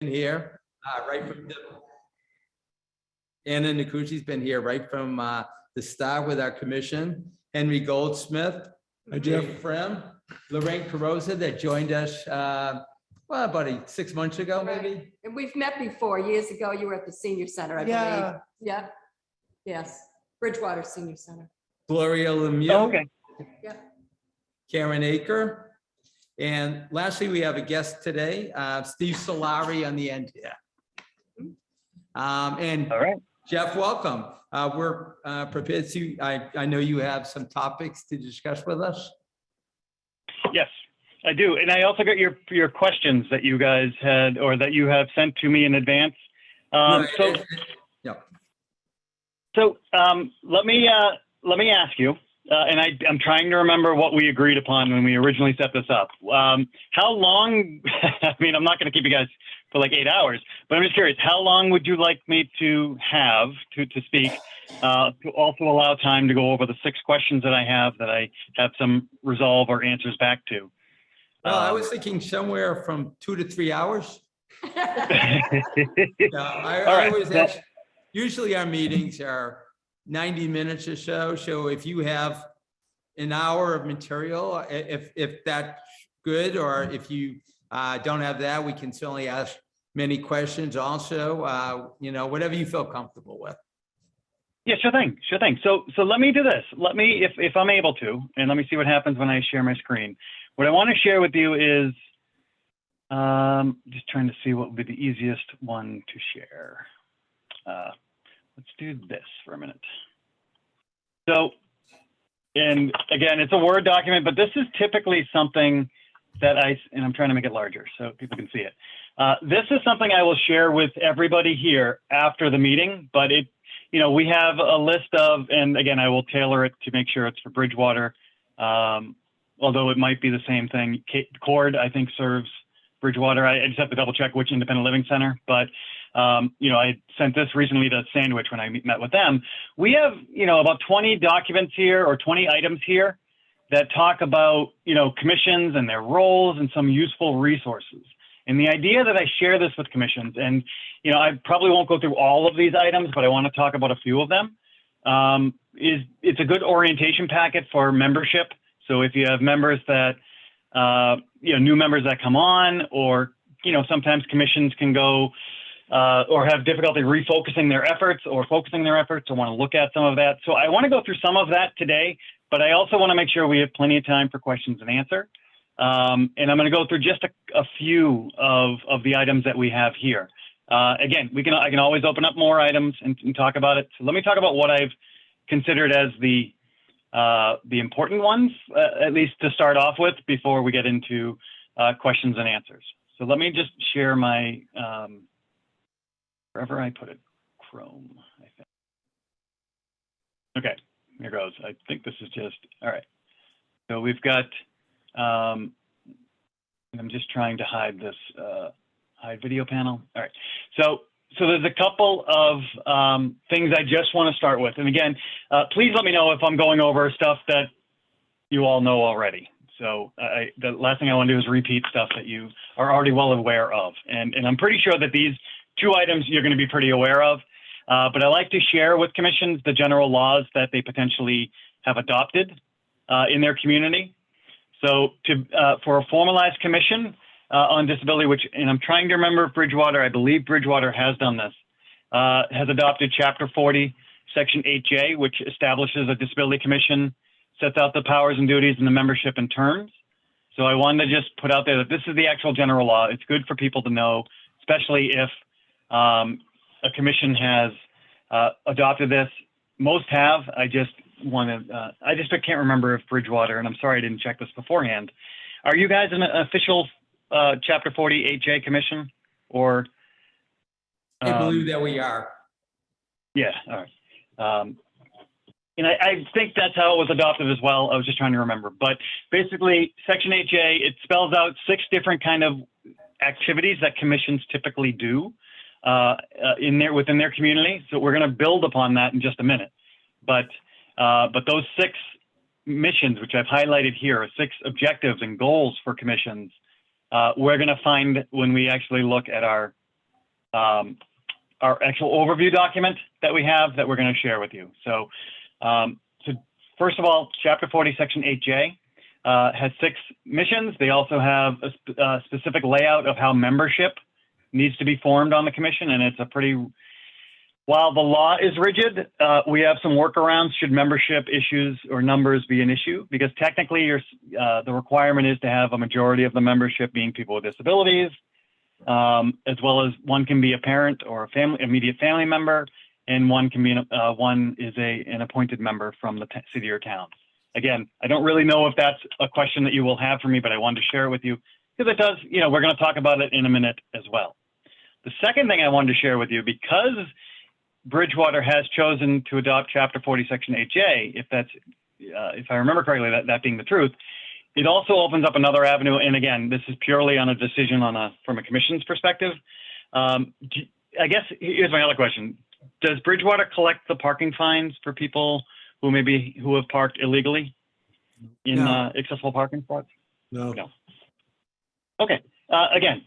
here, right from Anna Nakuchi's been here right from the start with our commission. Henry Goldsmith, Jeff Frem, Lorraine Carosa that joined us well, about 6 months ago, maybe. And we've met before. Years ago, you were at the senior center, I believe. Yeah. Yes. Bridgewater Senior Center. Gloria Lemieux. Oh, okay. Yeah. Karen Aker. And lastly, we have a guest today, Steve Solari on the end here. And All right. Jeff, welcome. We're prepared to, I know you have some topics to discuss with us. Yes, I do. And I also got your questions that you guys had, or that you have sent to me in advance. So let me ask you, and I'm trying to remember what we agreed upon when we originally set this up. How long, I mean, I'm not going to keep you guys for like 8 hours, but I'm just curious, how long would you like me to have to speak, to also allow time to go over the 6 questions that I have some resolve or answers back to? Well, I was thinking somewhere from 2 to 3 hours. Usually our meetings are 90 minutes or so. So if you have an hour of material, if that's good, or if you don't have that, we can certainly ask many questions also, whatever you feel comfortable with. Yeah, sure thing. Sure thing. So let me do this. Let me, if I'm able to, and let me see what happens when I share my screen. What I want to share with you is, just trying to see what would be the easiest one to share. Let's do this for a minute. So, and again, it's a Word document, but this is typically something that and I'm trying to make it larger so people can see it. This is something I will share with everybody here after the meeting, but we have a list of, and again, I will tailor it to make sure it's for Bridgewater, although it might be the same thing. Cord, I think, serves Bridgewater. I just have to double check which independent living center, but I sent this recently to Sandwich when I met with them. We have, about 20 documents here, or 20 items here that talk about, commissions and their roles and some useful resources. And the idea that I share this with commissions, and, I probably won't go through all of these items, but I want to talk about a few of them, it's a good orientation packet for membership. So if you have members that, new members that come on, or, sometimes commissions can go or have difficulty refocusing their efforts or focusing their efforts, or want to look at some of that. So I want to go through some of that today, but I also want to make sure we have plenty of time for questions and answer. And I'm going to go through just a few of the items that we have here. Again, I can always open up more items and talk about it. So let me talk about what I've considered as the important ones, at least to start off with, before we get into questions and answers. So let me just share my, wherever I put it, Chrome, I think. Okay, here goes. I think this is just, all right. So we've got, and I'm just trying to hide this, hide video panel. All right, so there's a couple of things I just want to start with. And again, please let me know if I'm going over stuff that you all know already. So the last thing I want to do is repeat stuff that you are already well aware of. And I'm pretty sure that these 2 items you're going to be pretty aware of. But I like to share with commissions the general laws that they potentially have adopted in their community. So for a formalized commission on disability, and I'm trying to remember if Bridgewater, I believe Bridgewater has done this, has adopted Chapter 40, Section 8J, which establishes a disability commission, sets out the powers and duties and the membership and terms. So I wanted to just put out there that this is the actual general law. It's good for people to know, especially if a commission has adopted this. Most have. I just can't remember if Bridgewater, and I'm sorry I didn't check this beforehand. Are you guys an official Chapter 40 8J commission, or? I believe that we are. Yeah, all right. And I think that's how it was adopted as well. I was just trying to remember. But basically, Section 8J, it spells out 6 different kind of activities that commissions typically do within their community. So we're going to build upon that in just a minute. But those 6 missions, which I've highlighted here, 6 objectives and goals for commissions, we're going to find when we actually look at our our actual overview document that we have that we're going to share with you. So, so first of all, Chapter 40, Section 8J has 6 missions. They also have a specific layout of how membership needs to be formed on the commission, and it's a pretty, while the law is rigid, we have some workarounds should membership issues or numbers be an issue, because technically the requirement is to have a majority of the membership being people with disabilities, as well as one can be a parent or a family, immediate family member, and one can be one is an appointed member from the city or town. Again, I don't really know if that's a question that you will have for me, but I wanted to share it with you because it does, you know, we're going to talk about it in a minute as well. The second thing I wanted to share with you, because Bridgewater has chosen to adopt Chapter 40, Section 8J, if that's, if I remember correctly, that being the truth, it also opens up another avenue. And again, this is purely on a decision from a commission's perspective. I guess here's my other question. Does Bridgewater collect the parking fines for people who have parked illegally in accessible parking spots? No. No. Okay. Again,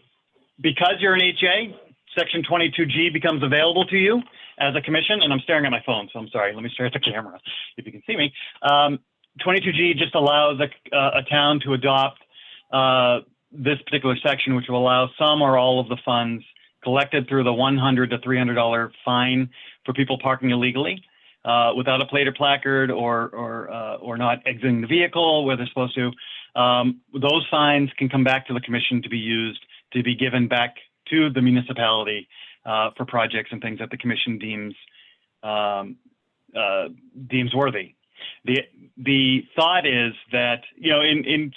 because you're an HA, Section 22G becomes available to you as a commission, and I'm staring at my phone, so I'm sorry. Let me stare at the camera if you can see me. 22G just allows a town to adopt this particular section, which will allow some or all of the funds collected through the $100 to $300 fine for people parking illegally without a plate or placard or not exiting the vehicle where they're supposed to. Those fines can come back to the commission to be used to be given back to the municipality for projects and things that the commission deems worthy. The thought is that, you know,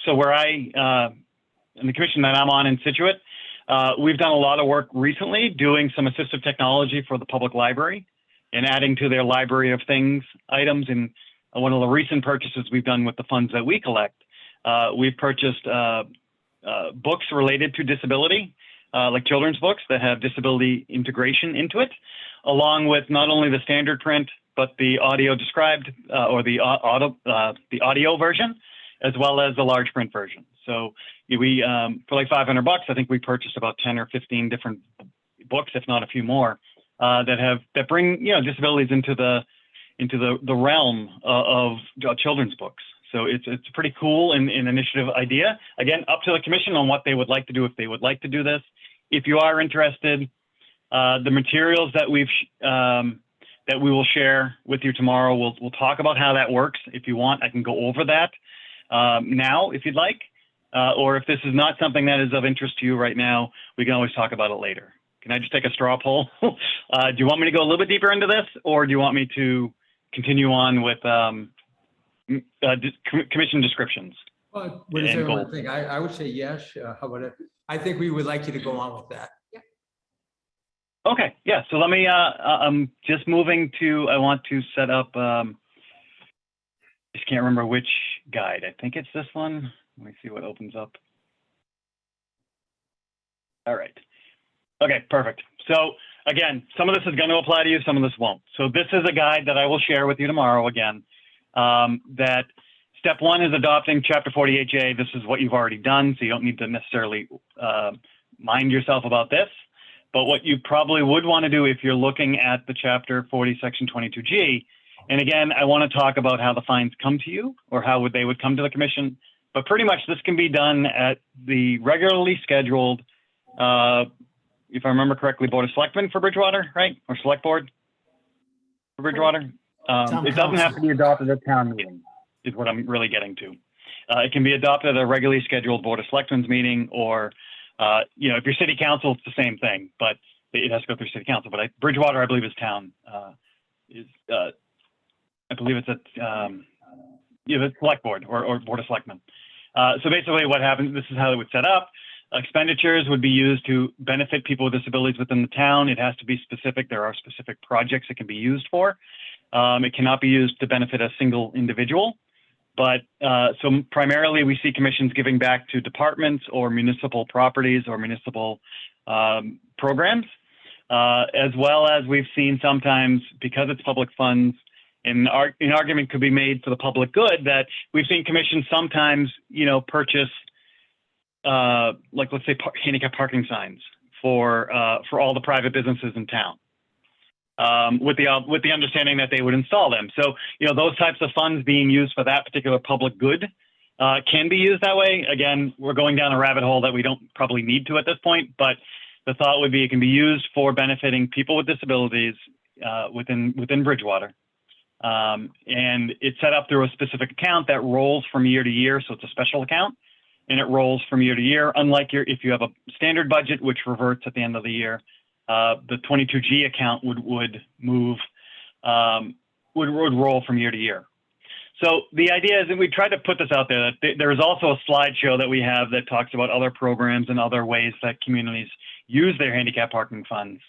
so where in the commission that I'm on in Situate, we've done a lot of work recently doing some assistive technology for the public library and adding to their library of things items. And one of the recent purchases we've done with the funds that we collect, we've purchased books related to disability, like children's books that have disability integration into it, along with not only the standard print, but the audio described or the audio version, as well as the large print version. So we, for like $500, I think we purchased about 10 or 15 different books, if not a few more, that bring, you know, disabilities into the realm of children's books. So it's a pretty cool and initiative idea. Again, up to the commission on what they would like to do if they would like to do this. If you are interested, the materials that that we will share with you tomorrow, we'll talk about how that works. If you want, I can go over that now if you'd like, or if this is not something that is of interest to you right now, we can always talk about it later. Can I just take a straw poll? Do you want me to go a little bit deeper into this, or do you want me to continue on with commission descriptions? Well, what does everyone think? I would say yes. How about it? I think we would like you to go on with that. Okay, yeah, so let me, I'm just moving to, I want to set up, just can't remember which guide. I think it's this one. Let me see what opens up. All right. Okay, perfect. So again, some of this is going to apply to you, some of this won't. So this is a guide that I will share with you tomorrow again, that step 1 is adopting Chapter 48J. This is what you've already done, so you don't need to necessarily mind yourself about this. But what you probably would want to do if you're looking at the Chapter 40, Section 22G, and again, I want to talk about how the fines come to you or how they would come to the commission. But pretty much this can be done at the regularly scheduled, if I remember correctly, Board of Selectmen for Bridgewater, right? Or Select Board for Bridgewater. It doesn't have to be adopted at town meeting, is what I'm really getting to. It can be adopted at a regularly scheduled Board of Selectmen's meeting, or you know, if you're city council, it's the same thing, but it has to go through city council. But Bridgewater, I believe, is town. I believe it's at the select board or Board of Selectmen. So basically, what happens? This is how it would set up. Expenditures would be used to benefit people with disabilities within the town. It has to be specific. There are specific projects it can be used for. It cannot be used to benefit a single individual. But so primarily we see commissions giving back to departments or municipal properties or municipal programs, as well as we've seen sometimes, because it's public funds, and an argument could be made for the public good, that we've seen commissions sometimes, you know, purchase, like let's say handicap parking signs for all the private businesses in town, with the understanding that they would install them. So, you know, those types of funds being used for that particular public good can be used that way. Again, we're going down a rabbit hole that we don't probably need to at this point, but the thought would be it can be used for benefiting people with disabilities within Bridgewater. And it's set up through a specific account that rolls from year to year. So it's a special account and it rolls from year to year. Unlike if you have a standard budget, which reverts at the end of the year, the 22G account would roll from year to year. So the idea is, and we tried to put this out there, that there is also a slideshow that we have that talks about other programs and other ways that communities use their handicap parking funds.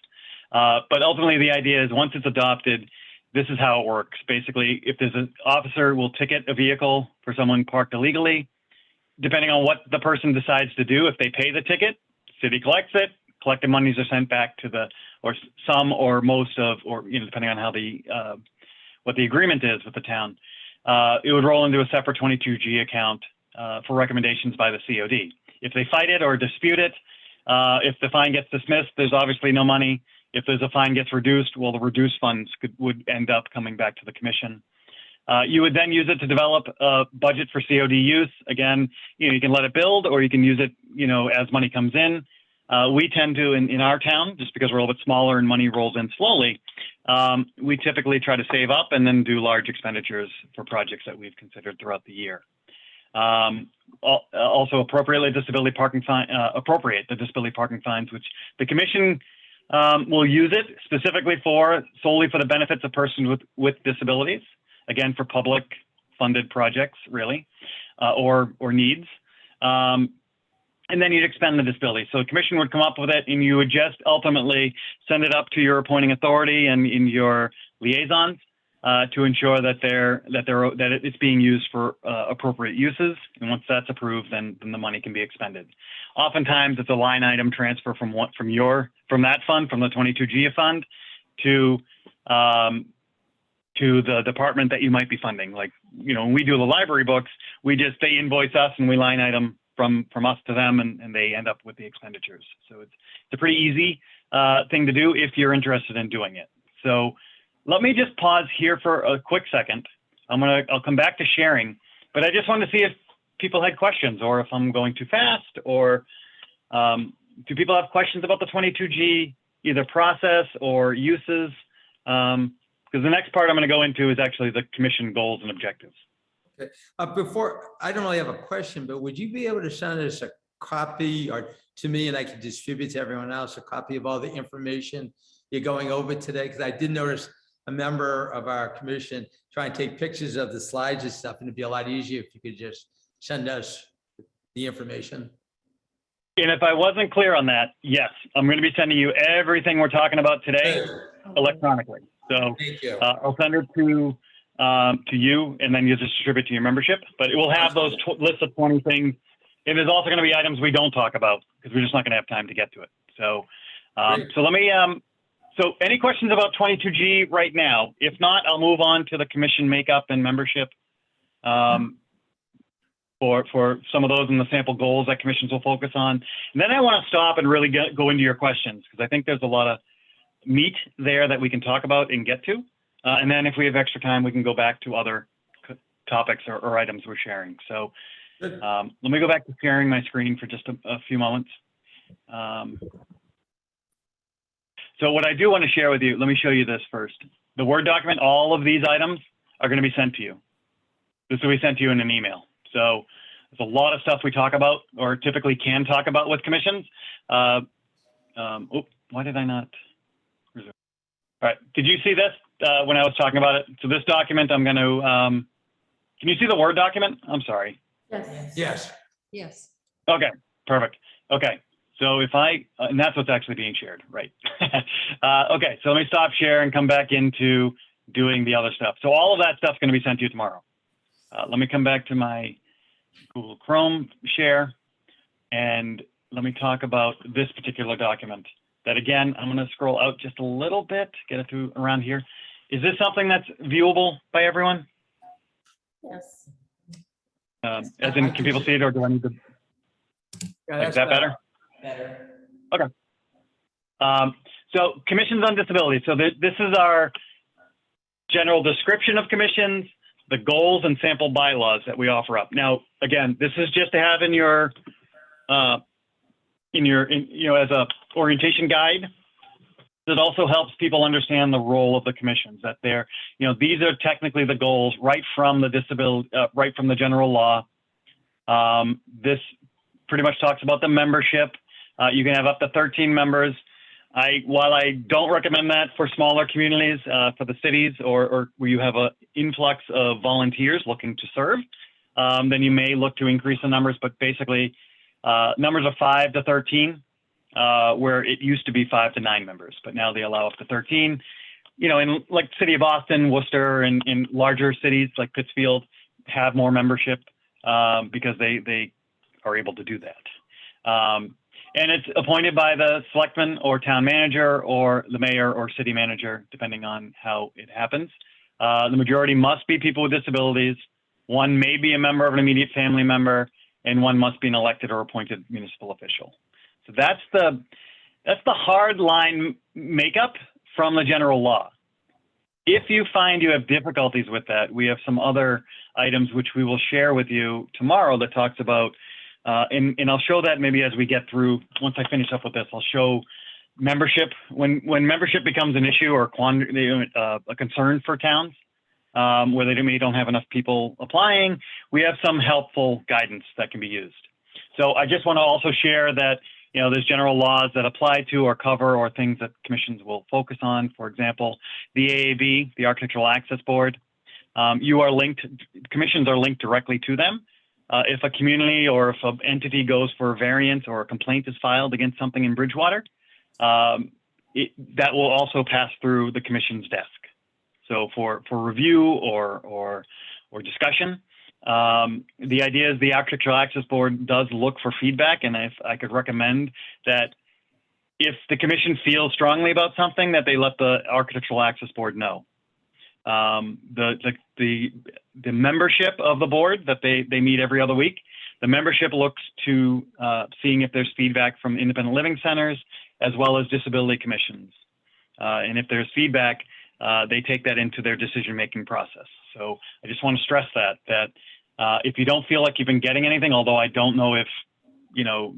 But ultimately, the idea is once it's adopted, this is how it works. Basically, if there's an officer will ticket a vehicle for someone parked illegally, depending on what the person decides to do, if they pay the ticket, city collects it, collected monies are sent back to or some or most of, or, you know, depending on how what the agreement is with the town. It would roll into a separate 22G account for recommendations by the COD. If they fight it or dispute it, if the fine gets dismissed, there's obviously no money. If there's a fine gets reduced, well, the reduced funds would end up coming back to the commission. You would then use it to develop a budget for COD use. Again, you know, you can let it build or you can use it, you know, as money comes in. We tend to, in our town, just because we're a little bit smaller and money rolls in slowly, we typically try to save up and then do large expenditures for projects that we've considered throughout the year. Also appropriate the disability parking fines, which the commission will use it specifically solely for the benefits of persons with disabilities. Again, for public funded projects, really, or needs. And then you'd expend the disability. So the commission would come up with it and you would just ultimately send it up to your appointing authority and in your liaisons to ensure that it's being used for appropriate uses. And once that's approved, then the money can be expended. Oftentimes it's a line item transfer from that fund, from the 22G fund to the department that you might be funding. Like, you know, when we do the library books, they invoice us and we line item from us to them, and they end up with the expenditures. So it's a pretty easy thing to do if you're interested in doing it. So let me just pause here for a quick second. I'll come back to sharing, but I just wanted to see if people had questions or if I'm going too fast, or do people have questions about the 22G, either process or uses? Because the next part I'm going to go into is actually the commission goals and objectives. Okay. Before, I don't really have a question, but would you be able to send us a copy, or to me, and I can distribute to everyone else, a copy of all the information you're going over today? Because I did notice a member of our commission try and take pictures of the slides and stuff, and it'd be a lot easier if you could just send us the information. And if I wasn't clear on that, yes, I'm going to be sending you everything we're talking about today electronically. So thank you. I'll send it to you, and then you just distribute to your membership. But it will have those lists of 20 things. And there's also going to be items we don't talk about because we're just not going to have time to get to it. So, so let me. So any questions about 22G right now? If not, I'll move on to the commission makeup and membership. For some of those in the sample goals that commissions will focus on. And then I want to stop and really go into your questions, because I think there's a lot of meat there that we can talk about and get to. And then if we have extra time, we can go back to other topics or items we're sharing. So let me go back to sharing my screen for just a few moments. So what I do want to share with you, let me show you this first. The Word document, all of these items are going to be sent to you. This will be sent to you in an email. So there's a lot of stuff we talk about or typically can talk about with commissions. Why did I not? All right, did you see this when I was talking about it? So this document, I'm going to, can you see the Word document? I'm sorry. Yes. Yes. Yes. Okay, perfect. Okay, so if and that's what's actually being shared, right? Okay, so let me stop share and come back into doing the other stuff. So all of that stuff's going to be sent to you tomorrow. Let me come back to my Google Chrome share, and let me talk about this particular document. That again, I'm going to scroll out just a little bit, get it to around here. Is this something that's viewable by everyone? Yes. As in, can people see it, or do I need to? Yeah, Is that better? Better. Okay. So commissions on disability. So this is our general description of commissions, the goals and sample bylaws that we offer up. Now, again, this is just to have in your as a orientation guide. It also helps people understand the role of the commissions, that they're, these are technically the goals right from the right from the general law. This pretty much talks about the membership. You can have up to 13 members. While I don't recommend that for smaller communities, for the cities or where you have an influx of volunteers looking to serve, then you may look to increase the numbers, but basically numbers of 5 to 13. Where it used to be 5 to 9 members, but now they allow up to 13. In like city of Boston, Worcester, and in larger cities like Pittsfield have more membership because they are able to do that. And it's appointed by the selectman or town manager or the mayor or city manager, depending on how it happens. The majority must be people with disabilities. One may be a member of an immediate family member, and one must be an elected or appointed municipal official. So that's the hard line makeup from the general law. If you find you have difficulties with that, we have some other items which we will share with you tomorrow that talks about, and I'll show that maybe as we get through, once I finish up with this, I'll show membership. When membership becomes an issue or a concern for towns, where they don't have enough people applying, we have some helpful guidance that can be used. So I just want to also share that there's general laws that apply to or cover or things that commissions will focus on. For example, the AAB, the Architectural Access Board, commissions are linked directly to them. If a community or if an entity goes for a variance or a complaint is filed against something in Bridgewater, that will also pass through the commission's desk. So for review or discussion. The idea is the Architectural Access Board does look for feedback, and if I could recommend that if the commission feels strongly about something, that they let the Architectural Access Board know. The membership of the board that they meet every other week, the membership looks to seeing if there's feedback from independent living centers as well as disability commissions. And if there's feedback, they take that into their decision-making process. So I just want to stress that if you don't feel like you've been getting anything, although I don't know if,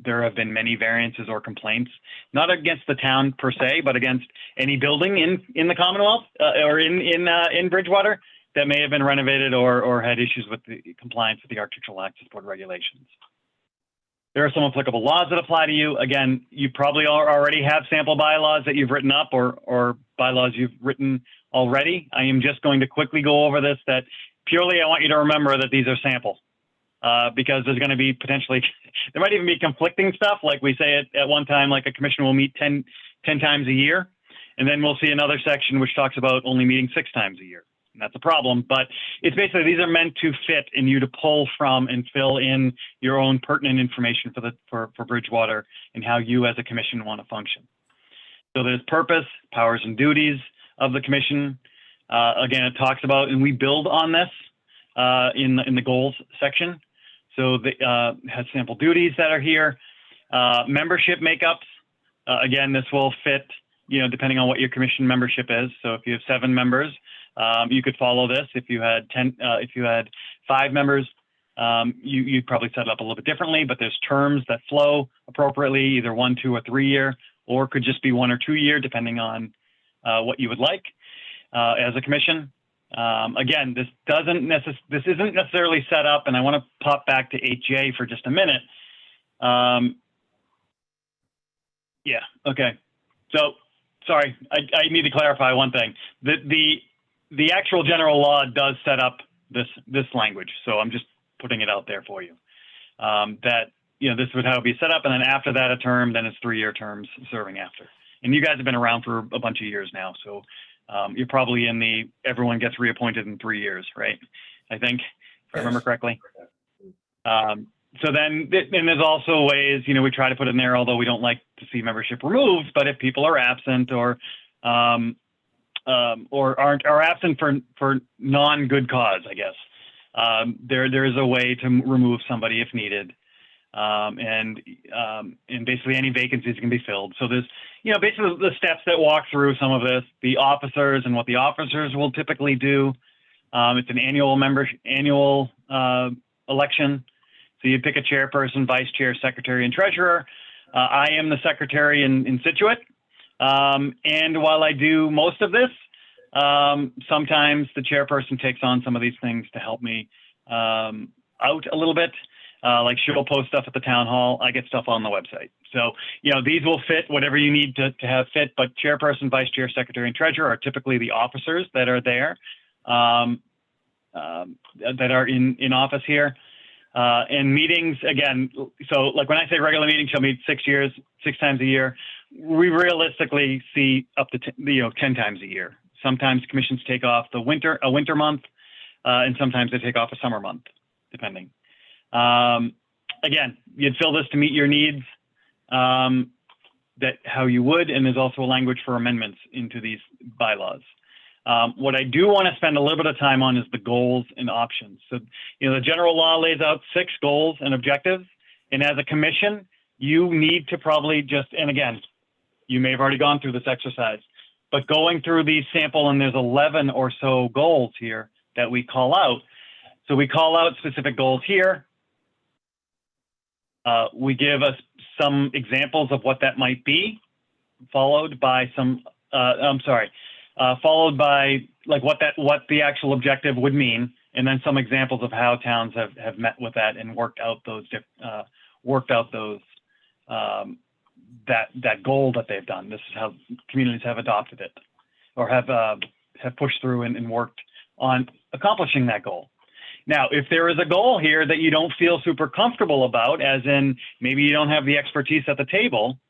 there have been many variances or complaints, not against the town per se, but against any building in the Commonwealth or in Bridgewater that may have been renovated or had issues with the compliance with the Architectural Access Board regulations. There are some applicable laws that apply to you. Again, you probably already have sample bylaws that you've written up or bylaws you've written already. I am just going to quickly go over this, that purely I want you to remember that these are sample because there's going to be potentially, there might even be conflicting stuff. Like we say at one time, like a commission will meet 10 times a year. And then we'll see another section which talks about only meeting 6 times a year. And that's a problem, but it's basically, these are meant to fit and you to pull from and fill in your own pertinent information for Bridgewater and how you as a commission want to function. So there's purpose, powers and duties of the commission. Again, it talks about, and we build on this in the goals section. So the has sample duties that are here. Membership makeups. Again, this will fit, depending on what your commission membership is. So if you have 7 members, you could follow this. If you had 5 members, you'd probably set it up a little bit differently, but there's terms that flow appropriately, either 1, 2, or 3 year, or could just be 1 or 2 year, depending on what you would like as a commission. Again, this isn't necessarily set up, and I want to pop back to 8J for just a minute. Yeah, okay. So, sorry, I need to clarify one thing. The actual general law does set up this language, so I'm just putting it out there for you. That this would how it would be set up, and then after that a term, then it's 3-year terms serving after. And you guys have been around for a bunch of years now, so you're probably in everyone gets reappointed in 3 years, right? I think, if I remember correctly. So then, and there's also ways, we try to put in there, although we don't like to see membership removed, but if people are absent or are absent for non-good cause, I guess, there is a way to remove somebody if needed. and basically any vacancies can be filled. So there's, basically the steps that walk through some of this, the officers and what the officers will typically do. It's an annual election. So you pick a chairperson, vice chair, secretary, and treasurer. I am the secretary in Situate. And while I do most of this, sometimes the chairperson takes on some of these things to help me out a little bit. Like she'll post stuff at the town hall. I get stuff on the website. So, these will fit whatever you need to have fit, but chairperson, vice chair, secretary, and treasurer are typically the officers that are there, that are in office here. And meetings, again, so like when I say regular meetings, she'll meet 6 times a year. We realistically see up to 10 times a year. Sometimes commissions take off a winter month, and sometimes they take off a summer month, depending. Again, you'd fill this to meet your needs, that how you would, and there's also a language for amendments into these bylaws. What I do want to spend a little bit of time on is the goals and options. So, the general law lays out 6 goals and objectives. And as a commission, you need to probably just, and again, you may have already gone through this exercise, but going through these sample, and there's 11 or so goals here that we call out. So we call out specific goals here. We give us some examples of what that might be, followed by followed by like what the actual objective would mean, and then some examples of how towns have met with that and worked out that goal that they've done. This is how communities have adopted it, or have pushed through and worked on accomplishing that goal. Now, if there is a goal here that you don't feel super comfortable about, as in maybe you don't have the expertise at the table,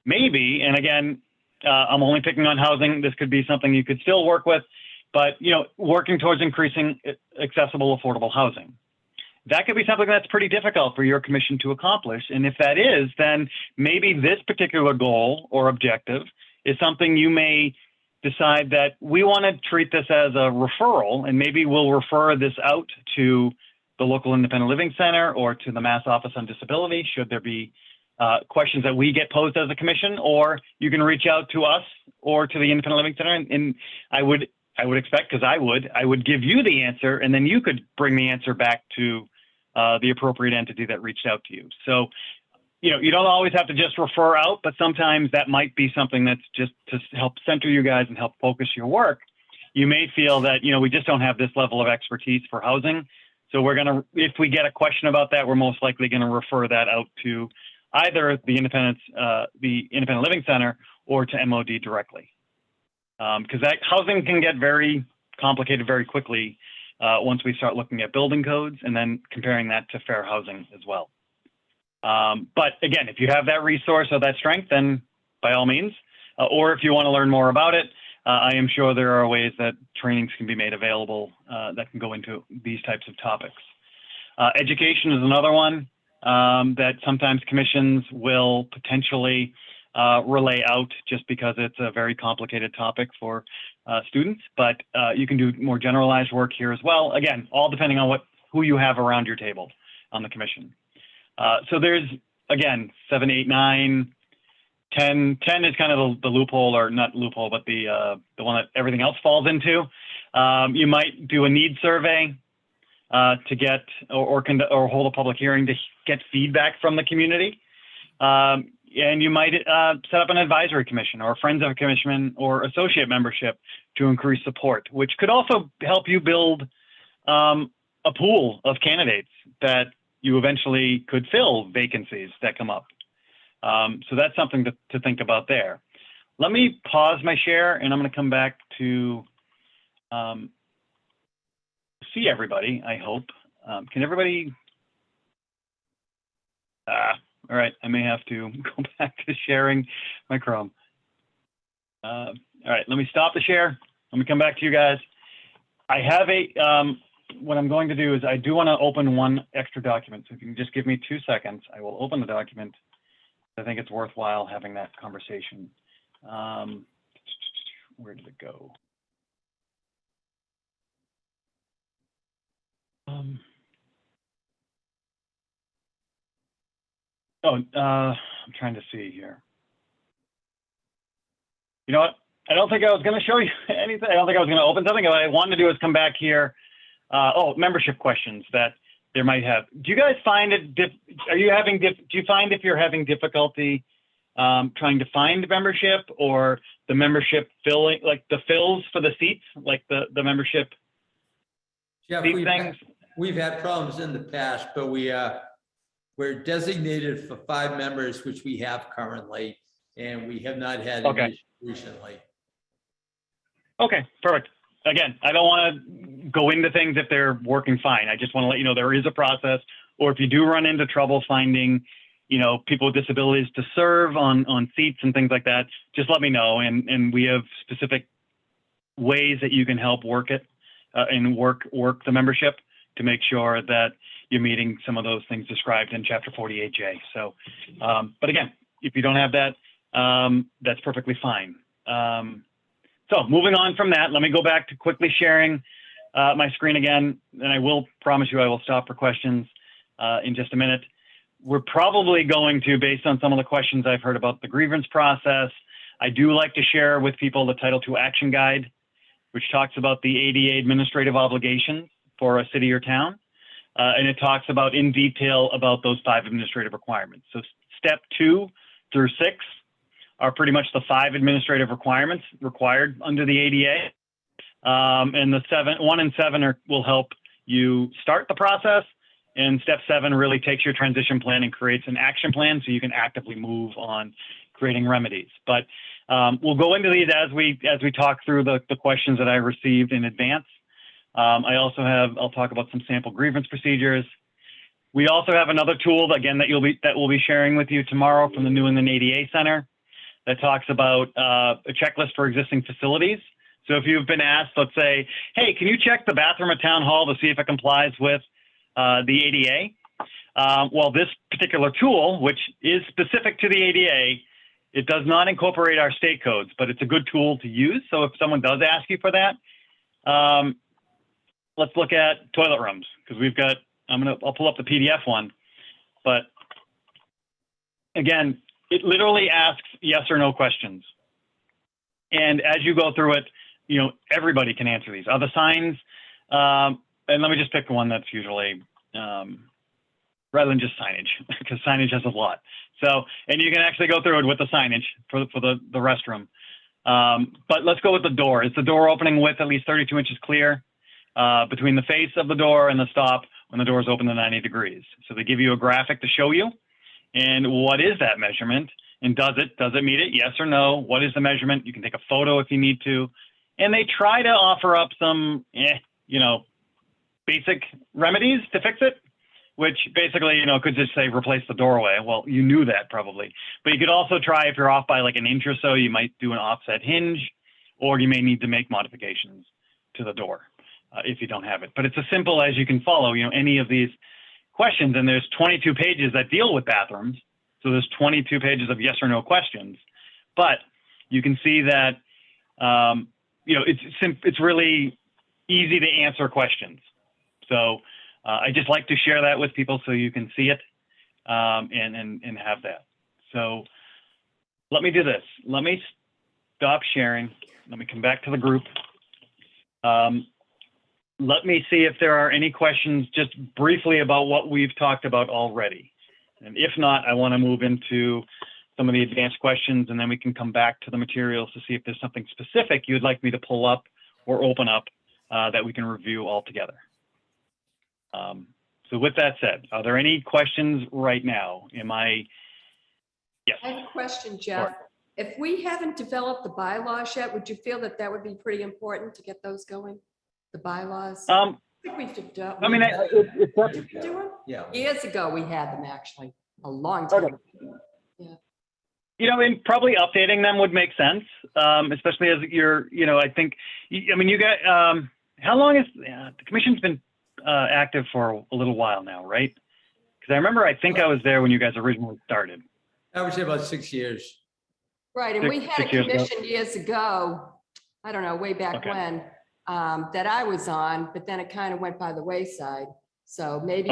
maybe, and again, I'm only picking on housing. This could be something you could still work with, but working towards increasing accessible, affordable housing. That could be something that's pretty difficult for your commission to accomplish. And if that is, then maybe this particular goal or objective is something you may decide that we want to treat this as a referral, and maybe we'll refer this out to the local independent living center or to the Mass Office on Disability, should there be questions that we get posed as a commission, or you can reach out to us or to the independent living center. And I would expect, because I would give you the answer, and then you could bring the answer back to the appropriate entity that reached out to you. So, you don't always have to just refer out, but sometimes that might be something that's just to help center you guys and help focus your work. You may feel that, we just don't have this level of expertise for housing. So if we get a question about that, we're most likely going to refer that out to either the independent living center or to MOD directly. Because that housing can get very complicated very quickly once we start looking at building codes and then comparing that to fair housing as well. But again, if you have that resource or that strength, then by all means, or if you want to learn more about it, I am sure there are ways that trainings can be made available that can go into these types of topics. Education is another one that sometimes commissions will potentially relay out just because it's a very complicated topic for students, but you can do more generalized work here as well. Again, all depending on who you have around your table on the commission. So there's, again, 7, 8, 9, 10. 10 is kind of the loophole, or not loophole, but the one that everything else falls into. You might do a need survey to get, or hold a public hearing to get feedback from the community. And you might set up an advisory commission or friends of a commission or associate membership to increase support, which could also help you build a pool of candidates that you eventually could fill vacancies that come up. So that's something to think about there. Let me pause my share, and I'm going to come back to see everybody, I hope. Can everybody? All right, I may have to go back to sharing my Chrome. All right, let me stop the share. Let me come back to you guys. I have what I'm going to do is I do want to open one extra document. So if you can just give me 2 seconds, I will open the document. I think it's worthwhile having that conversation. Where did it go? I'm trying to see here. You know what? I don't think I was going to show you anything. I don't think I was going to open something. What I wanted to do is come back here. Membership questions that there might have. Do you guys find it, do you find if you're having difficulty trying to find membership, or the membership filling, like the fills for the seats, like the membership Jeff, seat things? we've had problems in the past, but we're designated for 5 members, which we have currently, and we have not had an issue recently. Okay, perfect. Again, I don't want to go into things if they're working fine. I just want to let you know there is a process, or if you do run into trouble finding, people with disabilities to serve on seats and things like that, just let me know. And we have specific ways that you can help work it and work the membership to make sure that you're meeting some of those things described in Chapter 48J. So, but again, if you don't have that, that's perfectly fine. So moving on from that, let me go back to quickly sharing my screen again, and I will promise you I will stop for questions in just a minute. We're probably going to, based on some of the questions I've heard about the grievance process, I do like to share with people the Title II Action Guide, which talks about the ADA administrative obligations for a city or town. And it talks about in detail about those 5 administrative requirements. So step 2 through 6 are pretty much the 5 administrative requirements required under the ADA. And the 1 and 7 will help you start the process. And step 7 really takes your transition plan and creates an action plan so you can actively move on creating remedies. But we'll go into these as we talk through the questions that I received in advance. I'll talk about some sample grievance procedures. We also have another tool, again, that we'll be sharing with you tomorrow from the New England ADA Center that talks about a checklist for existing facilities. So if you've been asked, let's say, hey, can you check the bathroom at Town Hall to see if it complies with the ADA? Well, this particular tool, which is specific to the ADA, it does not incorporate our state codes, but it's a good tool to use. So if someone does ask you for that, let's look at toilet rooms, because I'll pull up the PDF one, but again, it literally asks yes or no questions. And as you go through it, everybody can answer these. Are the signs, and let me just pick one that's usually, rather than just signage, because signage has a lot. So, and you can actually go through it with the signage for the restroom. But let's go with the door. Is the door opening width at least 32 inches clear between the face of the door and the stop when the door is open to 90 degrees? So they give you a graphic to show you. And what is that measurement? And does it meet it? Yes or no? What is the measurement? You can take a photo if you need to. And they try to offer up some, basic remedies to fix it, which basically, could just say replace the doorway. Well, you knew that probably. But you could also try, if you're off by like an inch or so, you might do an offset hinge, or you may need to make modifications to the door if you don't have it. But it's as simple as you can follow, any of these questions, and there's 22 pages that deal with bathrooms. So there's 22 pages of yes or no questions, but you can see that, it's really easy to answer questions. So I just like to share that with people so you can see it and have that. So let me do this. Let me stop sharing. Let me come back to the group. Let me see if there are any questions just briefly about what we've talked about already. And if not, I want to move into some of the advanced questions, and then we can come back to the materials to see if there's something specific you'd like me to pull up or open up that we can review all together. So with that said, are there any questions right now? Yes. I have a question, Jeff. Sure. If we haven't developed the bylaws yet, would you feel that would be pretty important to get those going? The bylaws? I think we've done. I mean, Yeah. Years ago, we had them actually, a long time ago. Yeah. And probably updating them would make sense, especially as you're, I think, you got, how long is, the commission's been active for a little while now, right? Because I think I was there when you guys originally started. I would say about 6 years. Right, and we had a 6 years ago. commission years ago, I don't know, way back when, that I was on, but then it kind of went by the wayside. So maybe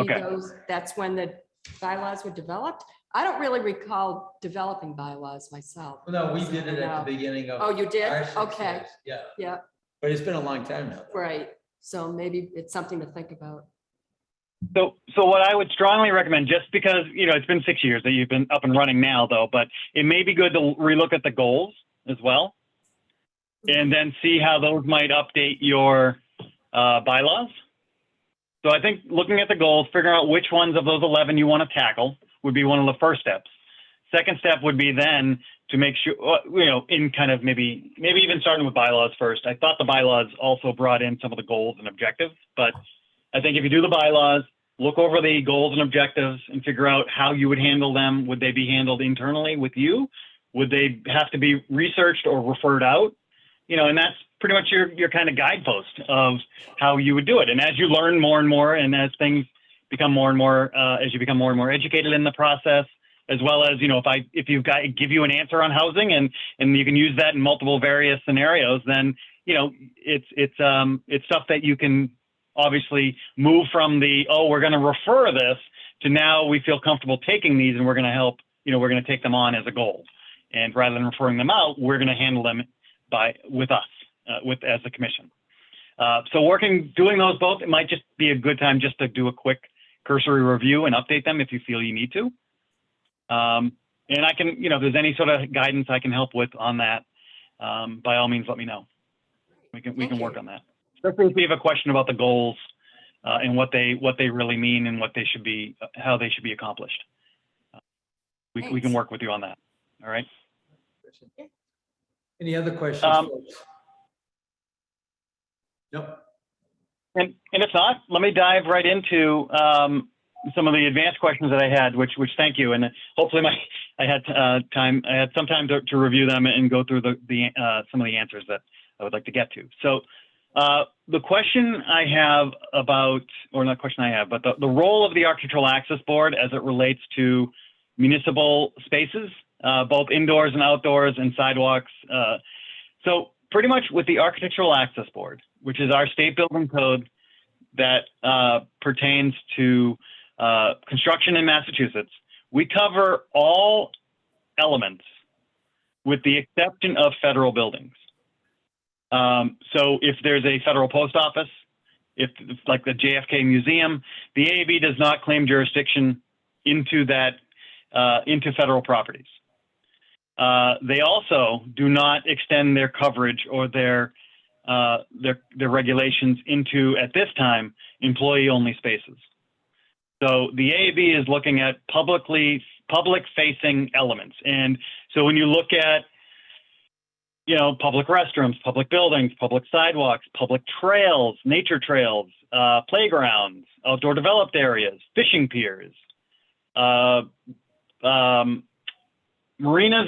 that's when the bylaws were developed. I don't really recall developing bylaws myself. No, we So, did it at the beginning of. Oh, you did? our success. Okay. Yeah, Yeah, but it's been a long time now. though. right. So maybe it's something to think about. So what I would strongly recommend, just because, you know, it's been 6 years that you've been up and running now, though, but it may be good to relook at the goals as well, and then see how those might update your bylaws. So I think looking at the goals, figuring out which ones of those 11 you want to tackle would be one of the first steps. Second step would be then to make sure, you know, in kind of maybe even starting with bylaws first. I thought the bylaws also brought in some of the goals and objectives, but I think if you do the bylaws, look over the goals and objectives and figure out how you would handle them. Would they be handled internally with you? Would they have to be researched or referred out? You know, and that's pretty much your kind of guidepost of how you would do it. And as you learn more and more, and as things become more and more, as you become more and more educated in the process, as well as, you know, if you've got give you an answer on housing and you can use that in multiple various scenarios, then, you know, it's stuff that you can obviously move from the, oh, we're going to refer this, to now we feel comfortable taking these and we're going to help, you know, we're going to take them on as a goal. And rather than referring them out, we're going to handle them with us, as a commission. So doing those both, it might just be a good time just to do a quick cursory review and update them if you feel you need to. And I can, you know, if there's any sort of guidance I can help with on that, by all means, let me know. We can work on that. Especially if you have a question about the goals and what they really mean and what they should be, how they should be accomplished. We can work with you on that. All right. Any other questions, folks? Nope. And if not, let me dive right into some of the advanced questions that I had, which thank you, and hopefully I had some time to review them and go through some of the answers that I would like to get to. So the question I have about, or not question I have, but the role of the Architectural Access Board as it relates to municipal spaces, both indoors and outdoors and sidewalks. So pretty much with the Architectural Access Board, which is our state building code that pertains to construction in Massachusetts, we cover all elements with the exception of federal buildings. So if there's a federal post office, if it's like the JFK Museum, the AAB does not claim jurisdiction into that, into federal properties. They also do not extend their coverage or their regulations into, at this time, employee-only spaces. So the AAB is looking at public-facing elements. And so when you look at, you know, public restrooms, public buildings, public sidewalks, public trails, nature trails, playgrounds, outdoor developed areas, fishing piers, marinas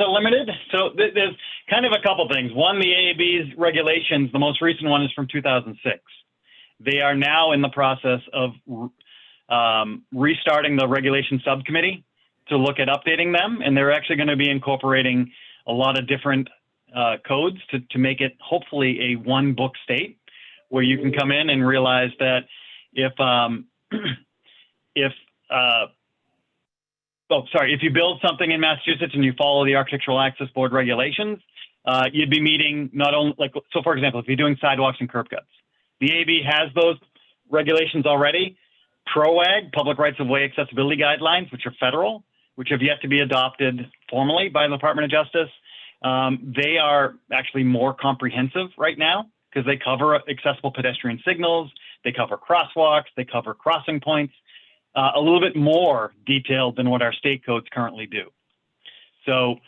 are limited. So there's kind of a couple things. One, the AAB's regulations, the most recent one is from 2006. They are now in the process of restarting the regulation subcommittee to look at updating them. And they're actually going to be incorporating a lot of different codes to make it hopefully a one book state where you can come in and realize that if you build something in Massachusetts and you follow the Architectural Access Board regulations, you'd be meeting not only, like, so for example, if you're doing sidewalks and curb cuts, the AAB has those regulations already. PROAG, Public Rights of Way Accessibility Guidelines, which are federal, which have yet to be adopted formally by the Department of Justice. They are actually more comprehensive right now because they cover accessible pedestrian signals, they cover crosswalks, they cover crossing points, a little bit more detailed than what our state codes currently do. So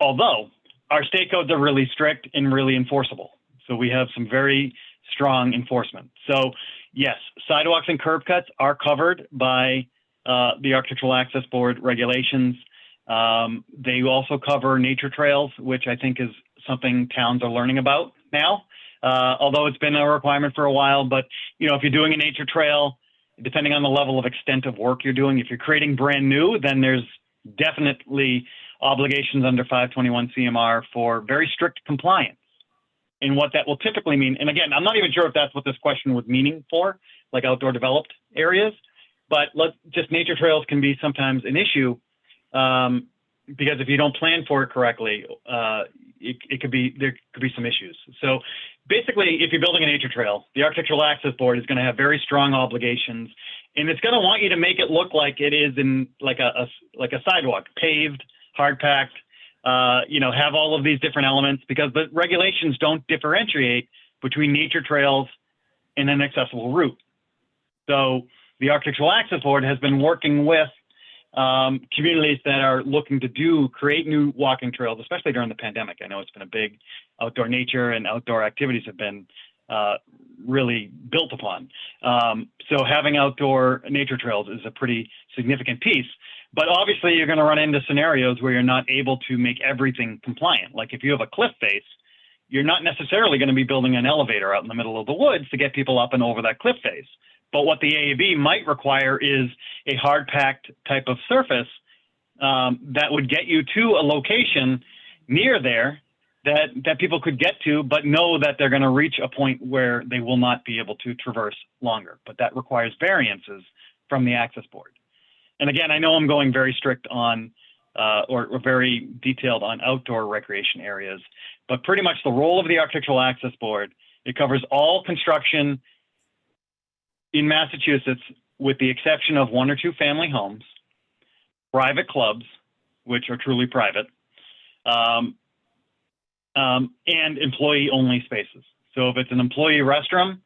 although our state codes are really strict and really enforceable, so we have some very strong enforcement. So yes, sidewalks and curb cuts are covered by the Architectural Access Board regulations. They also cover nature trails, which I think is something towns are learning about now, although it's been a requirement for a while. But, you know, if you're doing a nature trail, depending on the level of extent of work you're doing, if you're creating brand new, then there's definitely obligations under 521 CMR for very strict compliance. And what that will typically mean, and again, I'm not even sure if that's what this question was meaning for, like outdoor developed areas, but just nature trails can be sometimes an issue because if you don't plan for it correctly, there could be some issues. So basically, if you're building a nature trail, the Architectural Access Board is going to have very strong obligations, and it's going to want you to make it look like it is in like a sidewalk, paved, hard packed, have all of these different elements, because the regulations don't differentiate between nature trails and an accessible route. So the Architectural Access Board has been working with communities that are looking to create new walking trails, especially during the pandemic. I know it's been a big outdoor nature and outdoor activities have been really built upon. So having outdoor nature trails is a pretty significant piece. But obviously, you're going to run into scenarios where you're not able to make everything compliant. Like if you have a cliff face, you're not necessarily going to be building an elevator out in the middle of the woods to get people up and over that cliff face. But what the AAB might require is a hard-packed type of surface that would get you to a location near there that people could get to, but know that they're going to reach a point where they will not be able to traverse longer. But that requires variances from the Access Board. And again, I know I'm going very strict on or very detailed on outdoor recreation areas, but pretty much the role of the Architectural Access Board, it covers all construction in Massachusetts, with the exception of 1 or 2 family homes, private clubs, which are truly private, and employee-only spaces. So if it's an employee restroom,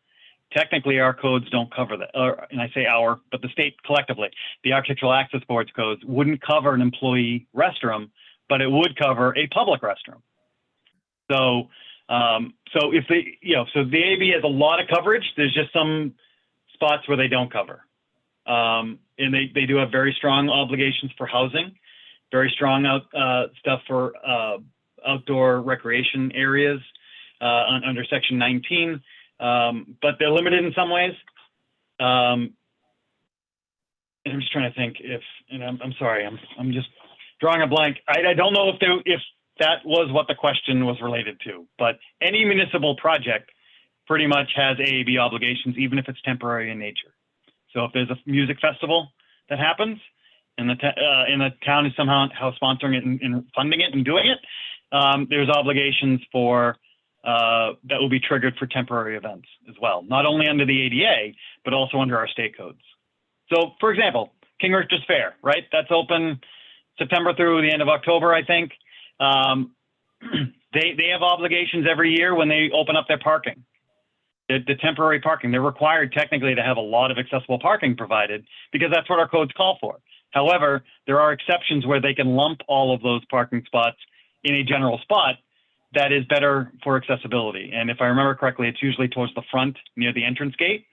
technically our codes don't cover that. And I say our, but the state collectively, the Architectural Access Board's codes wouldn't cover an employee restroom, but it would cover a public restroom. So, if so the AAB has a lot of coverage. There's just some spots where they don't cover. And they do have very strong obligations for housing, very strong stuff for outdoor recreation areas under Section 19, but they're limited in some ways. And I'm just trying to think I'm sorry, I'm just drawing a blank. I don't know if that was what the question was related to, but any municipal project pretty much has AAB obligations, even if it's temporary in nature. So if there's a music festival that happens and the town is somehow sponsoring it and funding it and doing it, there's obligations for that will be triggered for temporary events as well, not only under the ADA, but also under our state codes. So for example, King Richard's Fair, right? That's open September through the end of October, I think. They have obligations every year when they open up their parking. The temporary parking, they're required technically to have a lot of accessible parking provided because that's what our codes call for. However, there are exceptions where they can lump all of those parking spots in a general spot that is better for accessibility. And if I remember correctly, it's usually towards the front near the entrance gate.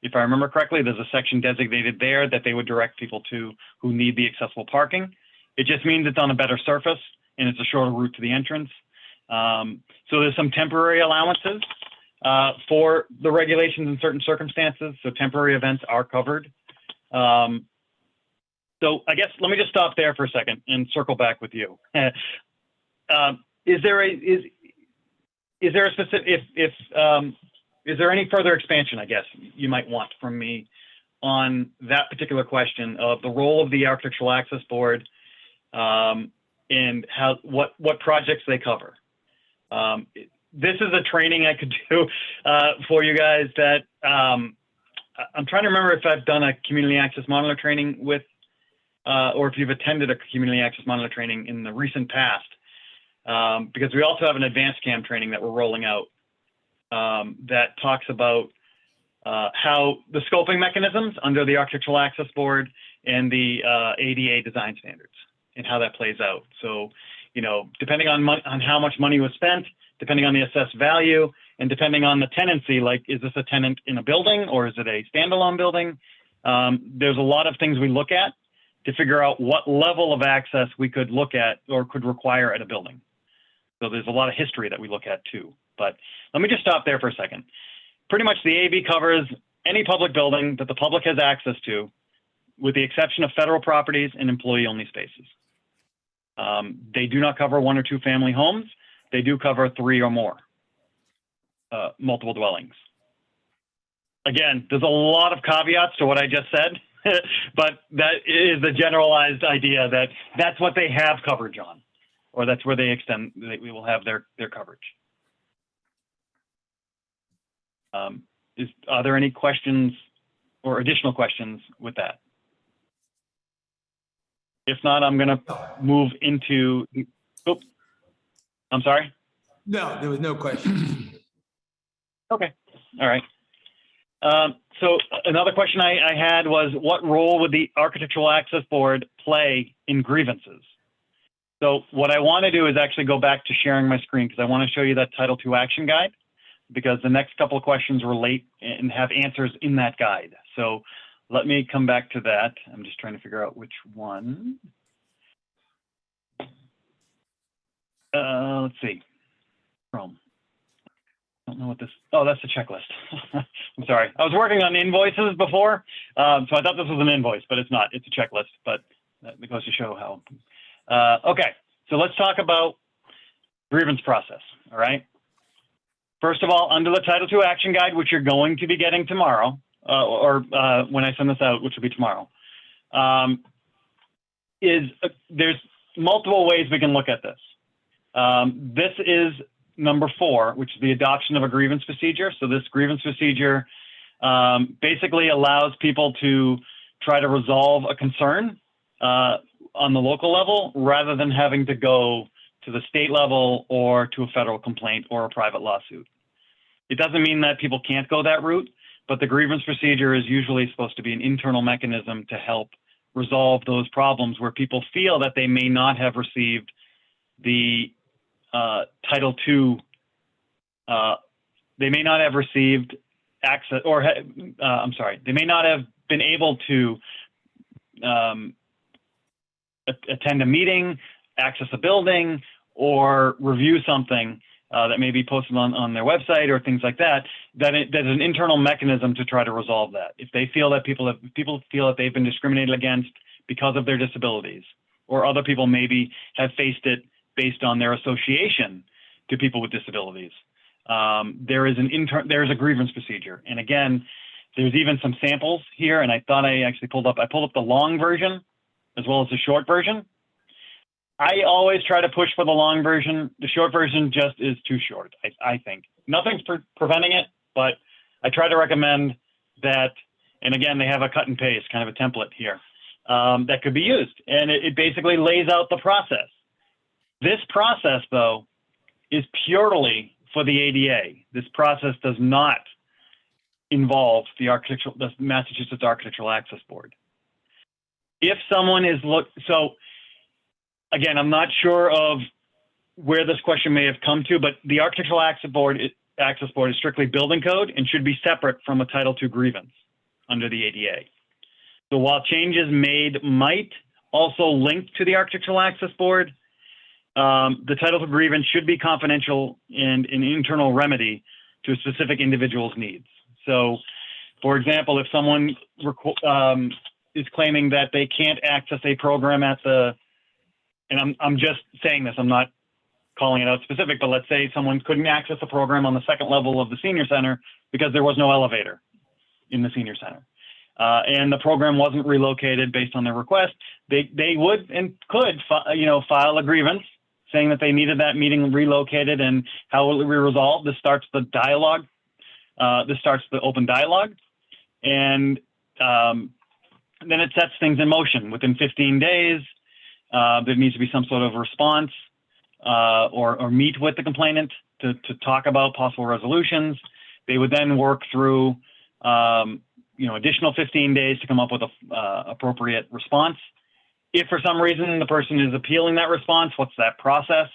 If I remember correctly, there's a section designated there that they would direct people to who need the accessible parking. It just means it's on a better surface and it's a shorter route to the entrance. So there's some temporary allowances for the regulations in certain circumstances. So temporary events are covered. So I guess let me just stop there for a second and circle back with you. Is there a specific, is there any further expansion, I guess, you might want from me on that particular question of the role of the Architectural Access Board and what projects they cover? This is a training I could do for you guys that I'm trying to remember if I've done a community access modeler training with, or if you've attended a community access modeler training in the recent past. Because we also have an advanced CAM training that we're rolling out that talks about how the scoping mechanisms under the Architectural Access Board and the ADA design standards and how that plays out. So, depending on how much money was spent, depending on the assessed value, and depending on the tenancy, like is this a tenant in a building or is it a standalone building? There's a lot of things we look at to figure out what level of access we could look at or could require at a building. So there's a lot of history that we look at too. But let me just stop there for a second. Pretty much the AAB covers any public building that the public has access to, with the exception of federal properties and employee-only spaces. They do not cover 1 or 2 family homes. They do cover 3 or more multiple dwellings. Again, there's a lot of caveats to what I just said. but that is the generalized idea that that's what they have coverage on, or that's where they extend, we will have their coverage. Are there any questions or additional questions with that? If not, I'm going to move into, oops, I'm sorry. No, there was no question. Okay, all right. So another question I had was, what role would the Architectural Access Board play in grievances? So what I want to do is actually go back to sharing my screen, because I want to show you that Title II action guide, because the next couple of questions relate and have answers in that guide. So let me come back to that. I'm just trying to figure out which one. Let's see. Chrome. I don't know what this, oh, that's the checklist. I'm sorry. I was working on invoices before, so I thought this was an invoice, but it's not. It's a checklist, but that goes to show how. Okay, so let's talk about grievance process, all right? First of all, under the Title II action guide, which you're going to be getting tomorrow, or when I send this out, which will be tomorrow, there's multiple ways we can look at this. This is number 4, which is the adoption of a grievance procedure. So this grievance procedure basically allows people to try to resolve a concern on the local level, rather than having to go to the state level or to a federal complaint or a private lawsuit. It doesn't mean that people can't go that route, but the grievance procedure is usually supposed to be an internal mechanism to help resolve those problems where people feel that they may not have received the Title II, they may not have received access, or I'm sorry, they may not have been able to attend a meeting, access a building, or review something that may be posted on their website or things like that, there's an internal mechanism to try to resolve that. If they feel that people feel that they've been discriminated against because of their disabilities, or other people maybe have faced it based on their association to people with disabilities, there is a grievance procedure. And again, there's even some samples here, and I thought I actually pulled up the long version as well as the short version. I always try to push for the long version. The short version just is too short, I think. Nothing's preventing it, but I try to recommend that, and again, they have a cut and paste, kind of a template here, that could be used. And it basically lays out the process. This process, though, is purely for the ADA. This process does not involve the Massachusetts Architectural Access Board. If someone is so again, I'm not sure of where this question may have come to, but the Architectural Access Board is strictly building code and should be separate from a Title II grievance under the ADA. So while changes made might also link to the Architectural Access Board, the Title II grievance should be confidential and an internal remedy to a specific individual's needs. So, for example, if someone is claiming that they can't access a program at the, and I'm just saying this, I'm not calling it out specific, but let's say someone couldn't access a program on the second level of the senior center because there was no elevator in the senior center. And the program wasn't relocated based on their request, they would and could file a grievance saying that they needed that meeting relocated and how will it be resolved. This starts the dialogue. This starts the open dialogue. And then it sets things in motion. Within 15 days, there needs to be some sort of response or meet with the complainant to talk about possible resolutions. They would then work through additional 15 days to come up with a appropriate response. If for some reason the person is appealing that response, what's that process?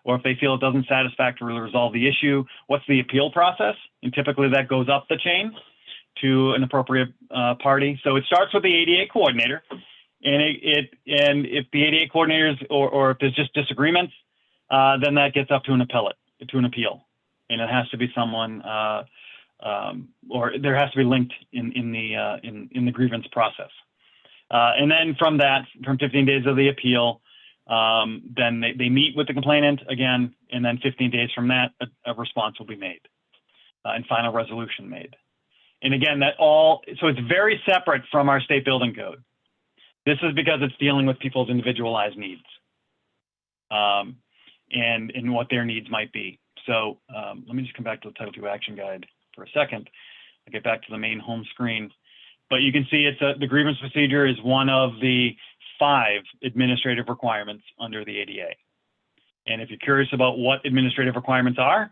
Or if they feel it doesn't satisfactorily resolve the issue, what's the appeal process? And typically that goes up the chain to an appropriate party. So it starts with the ADA coordinator, and if the ADA coordinators or if there's just disagreements, then that gets up to an appeal, and it has to be someone or there has to be linked in the grievance process. And then from 15 days of the appeal, then they meet with the complainant again, and then 15 days from that, a response will be made and final resolution made. And again, so it's very separate from our state building code. This is because it's dealing with people's individualized needs and what their needs might be. So let me just come back to the Title II Action Guide for a second. I'll get back to the main home screen. But you can see the grievance procedure is one of the 5 administrative requirements under the ADA. And if you're curious about what administrative requirements are,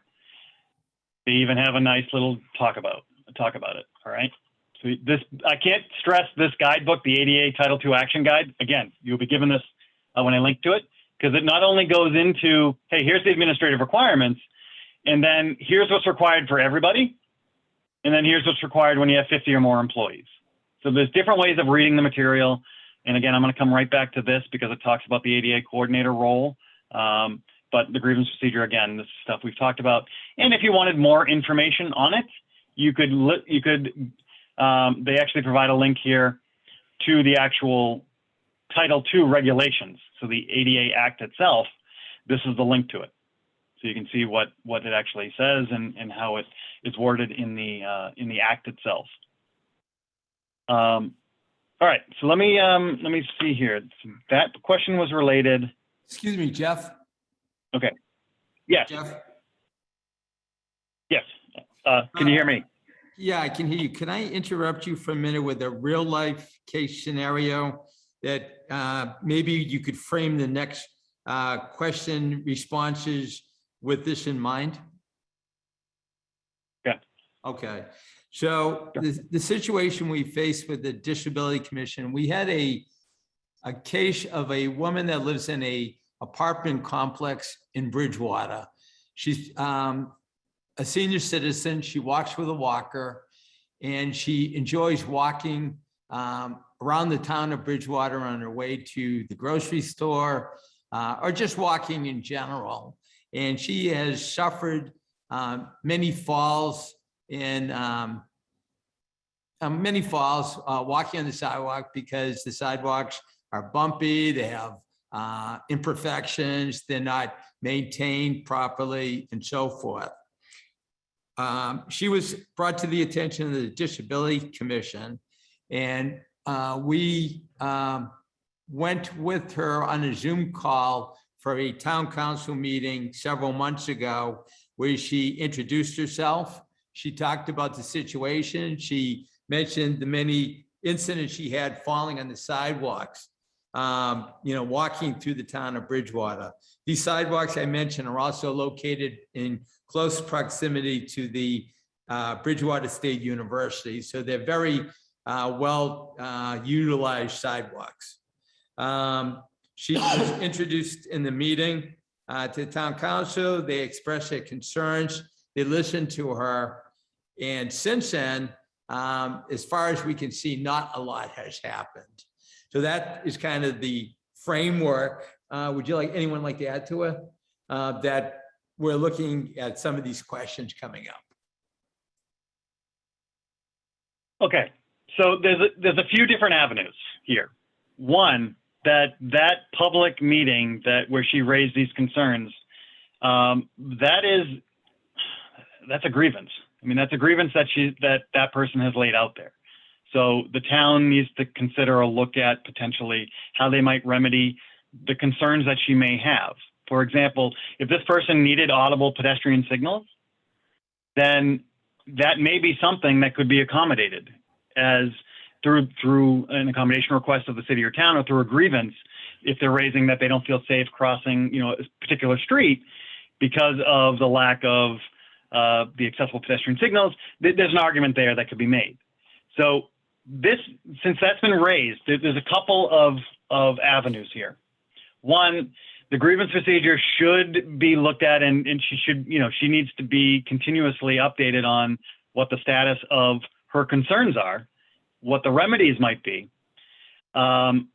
they even have a nice little talk about it. All right. So I can't stress this guidebook, the ADA Title II Action Guide. Again, you'll be given this when I link to it, because it not only goes into, hey, here's the administrative requirements, and then here's what's required for everybody, and then here's what's required when you have 50 or more employees. So there's different ways of reading the material. And again, I'm going to come right back to this because it talks about the ADA coordinator role. But the grievance procedure, again, this is stuff we've talked about. And if you wanted more information on it, they actually provide a link here to the actual Title II regulations. So the ADA Act itself, this is the link to it. So you can see what it actually says and how it's worded in the Act itself. All right, so let me see here. That question was related. Excuse me, Jeff. Okay. Yes. Jeff. Yes. Can you hear me? Yeah, I can hear you. Can I interrupt you for a minute with a real life case scenario that maybe you could frame the next question responses with this in mind? Yeah. Okay. So the situation we faced with the Disability Commission, we had a case of a woman that lives in a apartment complex in Bridgewater. She's a senior citizen. She walks with a walker, and she enjoys walking around the town of Bridgewater on her way to the grocery store or just walking in general. And she has suffered many falls walking on the sidewalk because the sidewalks are bumpy, they have imperfections, they're not maintained properly, and so forth. She was brought to the attention of the Disability Commission, and we went with her on a Zoom call for a town council meeting several months ago, where she introduced herself. She talked about the situation. She mentioned the many incidents she had falling on the sidewalks, walking through the town of Bridgewater. These sidewalks I mentioned are also located in close proximity to the Bridgewater State University. So they're very well utilized sidewalks. She was introduced in the meeting to the town council. They expressed their concerns. They listened to her. And since then, as far as we can see, not a lot has happened. So that is kind of the framework. Would you anyone like to add to it? That we're looking at some of these questions coming up. Okay, so there's a few different avenues here. One, that public meeting where she raised these concerns, that's a grievance. I mean, that's a grievance that person has laid out there. So the town needs to consider a look at potentially how they might remedy the concerns that she may have. For example, if this person needed audible pedestrian signals, then that may be something that could be accommodated as through an accommodation request of the city or town, or through a grievance if they're raising that they don't feel safe crossing, a particular street because of the lack of the accessible pedestrian signals. There's an argument there that could be made. So since that's been raised, there's a couple of avenues here. One, the grievance procedure should be looked at, and she needs to be continuously updated on what the status of her concerns are, what the remedies might be, and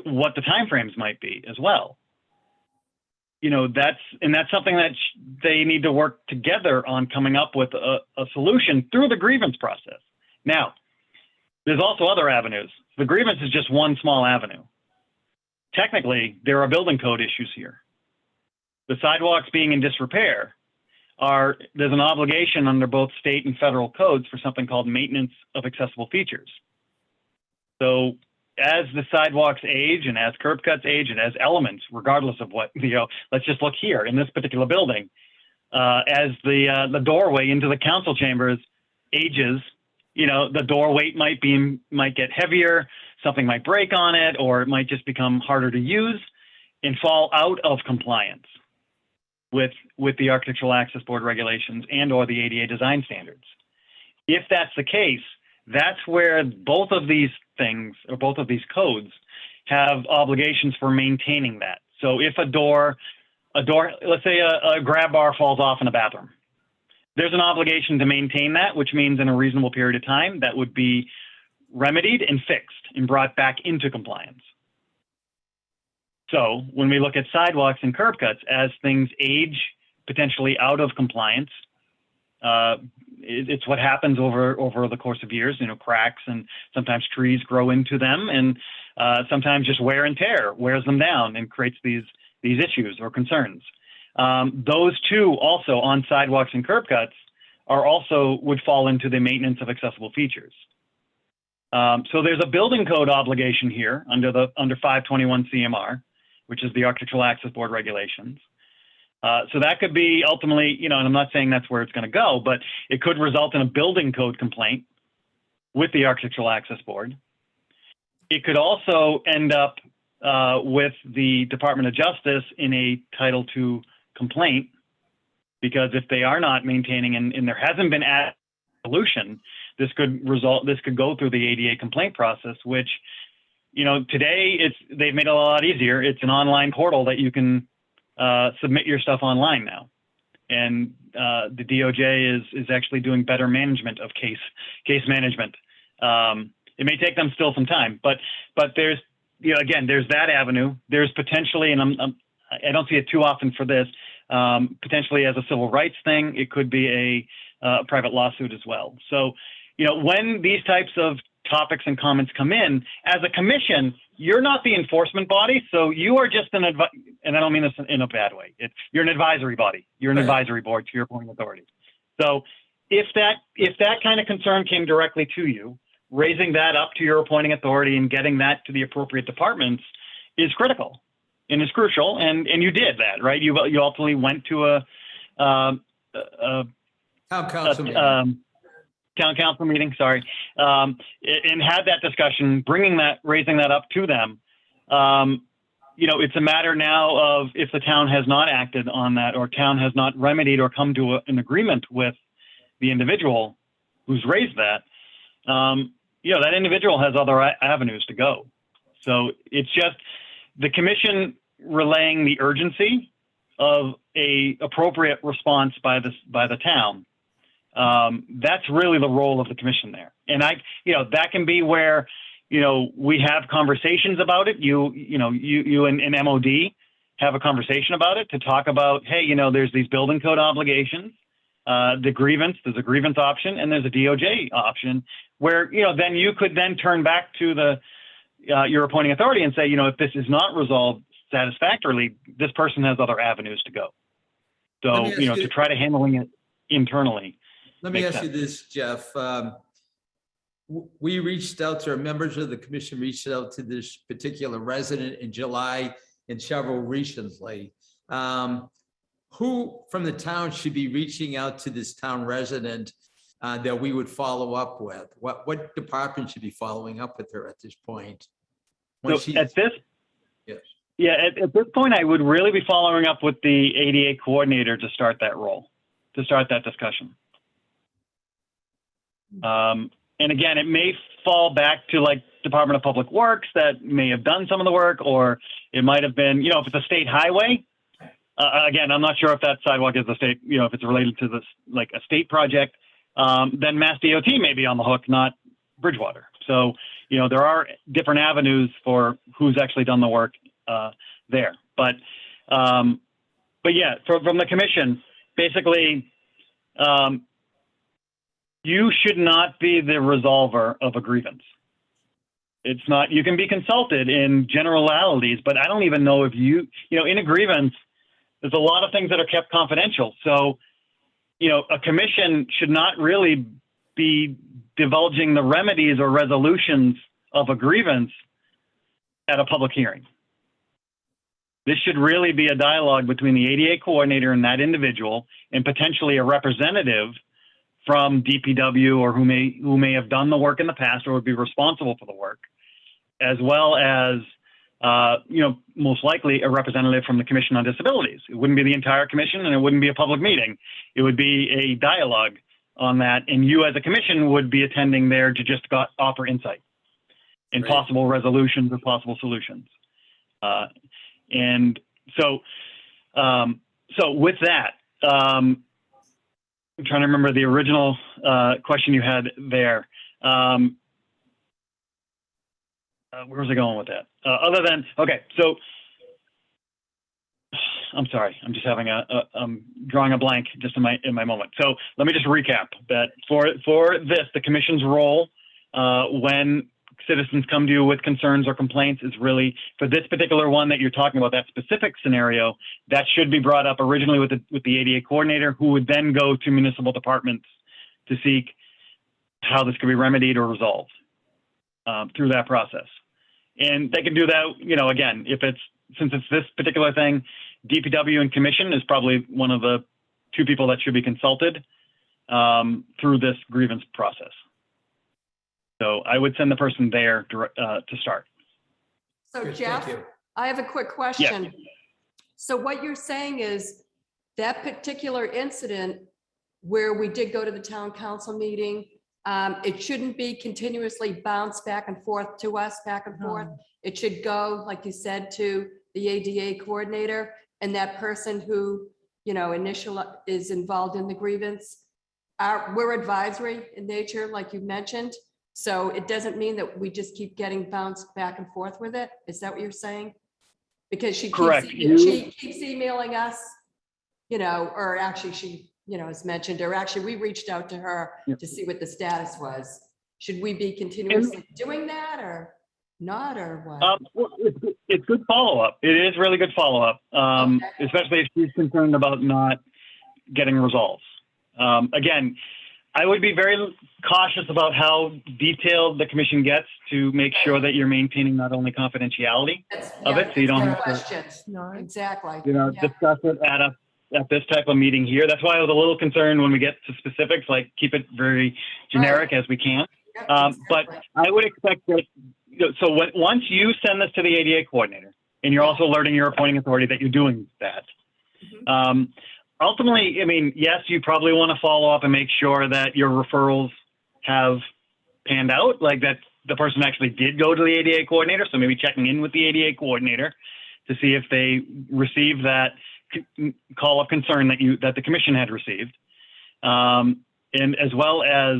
what the timeframes might be as well. That's something that they need to work together on coming up with a solution through the grievance process. Now, there's also other avenues. The grievance is just one small avenue. Technically, there are building code issues here. The sidewalks being in disrepair there's an obligation under both state and federal codes for something called maintenance of accessible features. So as the sidewalks age and as curb cuts age and as elements, regardless of what, let's just look here in this particular building, as the doorway into the council chambers ages, the door weight might get heavier, something might break on it, or it might just become harder to use and fall out of compliance with the Architectural Access Board regulations and or the ADA design standards. If that's the case, that's where both of these things or both of these codes have obligations for maintaining that. So if a door, let's say a grab bar falls off in a bathroom, there's an obligation to maintain that, which means in a reasonable period of time that would be remedied and fixed and brought back into compliance. So when we look at sidewalks and curb cuts, as things age potentially out of compliance, it's what happens over the course of years, cracks and sometimes trees grow into them, and sometimes just wear and tear wears them down and creates these issues or concerns. Those two also on sidewalks and curb cuts would fall into the maintenance of accessible features. So there's a building code obligation here under 521 CMR, which is the Architectural Access Board regulations. So that could be ultimately, and I'm not saying that's where it's going to go, but it could result in a building code complaint with the Architectural Access Board. It could also end up with the Department of Justice in a Title II complaint, because if they are not maintaining and there hasn't been a solution, this could go through the ADA complaint process, which, today they've made it a lot easier. It's an online portal that you can submit your stuff online now. And the DOJ is actually doing better management of case management. It may take them still some time, but there's, again, there's that avenue. There's potentially, and I don't see it too often for this, potentially as a civil rights thing, it could be a private lawsuit as well. So, when these types of topics and comments come in, as a commission, you're not the enforcement body, so you are just and I don't mean this in a bad way. You're an advisory body. You're an advisory board to your appointing authority. So if that kind of concern came directly to you, raising that up to your appointing authority and getting that to the appropriate departments is critical and is crucial. And you did that, right? You ultimately went to a Town council meeting. Town council meeting, sorry, and had that discussion, raising that up to them. It's a matter now of if the town has not acted on that, or town has not remedied or come to an agreement with the individual who's raised that, that individual has other avenues to go. So it's just the commission relaying the urgency of a appropriate response by the town. That's really the role of the commission there. And that can be where, we have conversations about it. You and MOD have a conversation about it to talk about, hey, there's these building code obligations, there's a grievance option, and there's a DOJ option where, then you could then turn back to your appointing authority and say, if this is not resolved satisfactorily, this person has other avenues to go. So, to try to handling it internally. Let me ask you this, Jeff. We reached out to, members of the commission reached out to this particular resident in July and several recently. Who from the town should be reaching out to this town resident that we would follow up with? What department should be following up with her at this point? At this point, I would really be following up with the ADA coordinator to start that role, to start that discussion. And again, it may fall back to like Department of Public Works that may have done some of the work, or it might have been, if it's a state highway, again, I'm not sure if that sidewalk is a state, if it's related to this, like a state project, then Mass DOT may be on the hook, not Bridgewater. So, there are different avenues for who's actually done the work there. But yeah, from the commission, basically, you should not be the resolver of a grievance. It's not, you can be consulted in generalities, but I don't even know if in a grievance, there's a lot of things that are kept confidential. So a commission should not really be divulging the remedies or resolutions of a grievance at a public hearing. This should really be a dialogue between the ADA coordinator and that individual, and potentially a representative from DPW or who may have done the work in the past or would be responsible for the work, as well as most likely a representative from the Commission on Disabilities. It wouldn't be the entire commission, and it wouldn't be a public meeting. It would be a dialogue on that, and you as a commission would be attending there to just offer insight and possible resolutions or possible solutions. And so with that, I'm trying to remember the original question you had there. Where was I going with that? Other than, okay, so I'm sorry, I'm just having I'm drawing a blank just in my moment. So let me just recap that for this, the commission's role when citizens come to you with concerns or complaints is really, for this particular one that you're talking about, that specific scenario, that should be brought up originally with the ADA coordinator, who would then go to municipal departments to seek how this could be remedied or resolved through that process. And they can do that, again, since it's this particular thing, DPW and commission is probably one of the two people that should be consulted through this grievance process. So I would send the person there to start. So Good, Jeff, thank you. I have a quick question. Yeah. So what you're saying is that particular incident where we did go to the town council meeting, it shouldn't be continuously bounced back and forth to us, back and forth. It should go, like you said, to the ADA coordinator, and that person who, initial is involved in the grievance. We're advisory in nature, like you mentioned. So it doesn't mean that we just keep getting bounced back and forth with it. Is that what you're saying? Because she keeps emailing us, or actually she, as mentioned, or actually we reached out to her to see what the status was. Should we be continuously doing that or not, or what? Well, it's good follow-up. It is really good follow-up, especially if she's concerned about not getting results. Again, I would be very cautious about how detailed the commission gets to make sure that you're maintaining not only confidentiality of it, so you don't have questions. No, exactly. Discuss it at this type of meeting here. That's why I was a little concerned when we get to specifics, like keep it very generic as we can. But I would expect that, so once you send this to the ADA coordinator, and you're also alerting your appointing authority that you're doing that, ultimately, yes, you probably want to follow up and make sure that your referrals have panned out, like that the person actually did go to the ADA coordinator. So maybe checking in with the ADA coordinator to see if they received that call of concern that the commission had received, and as well as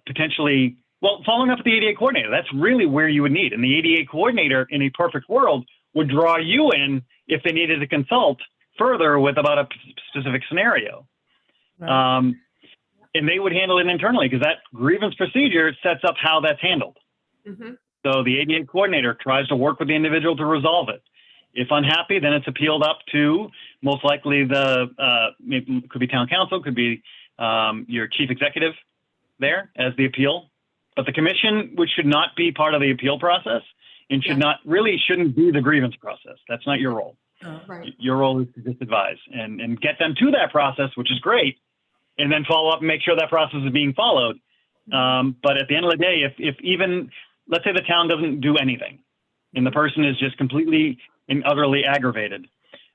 potentially, following up with the ADA coordinator. That's really where you would need. And the ADA coordinator, in a perfect world, would draw you in if they needed to consult further with about a specific scenario. Right. And they would handle it internally, because that grievance procedure sets up how that's handled. So the ADA coordinator tries to work with the individual to resolve it. If unhappy, then it's appealed up to most likely it could be town council, could be your chief executive there as the appeal. But the commission, which should not be part of the appeal process and shouldn't be the grievance process. That's not your role. Right. Your role is to just advise and get them to that process, which is great, and then follow up and make sure that process is being followed. But at the end of the day, if even, let's say the town doesn't do anything and the person is just completely and utterly aggravated,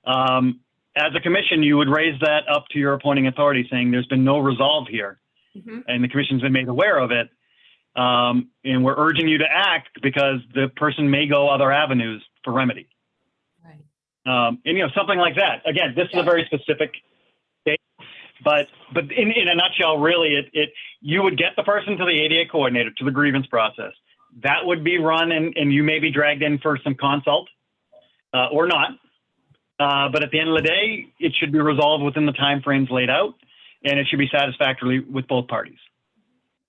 as a commission, you would raise that up to your appointing authority saying there's been no resolve here and the commission's been made aware of it. And we're urging you to act because the person may go other avenues for remedy. And something like that. Again, this is a very specific case, but in a nutshell, really, you would get the person to the ADA coordinator, to the grievance process. That would be run, and you may be dragged in for some consult or not. But at the end of the day, it should be resolved within the timeframes laid out, and it should be satisfactory with both parties.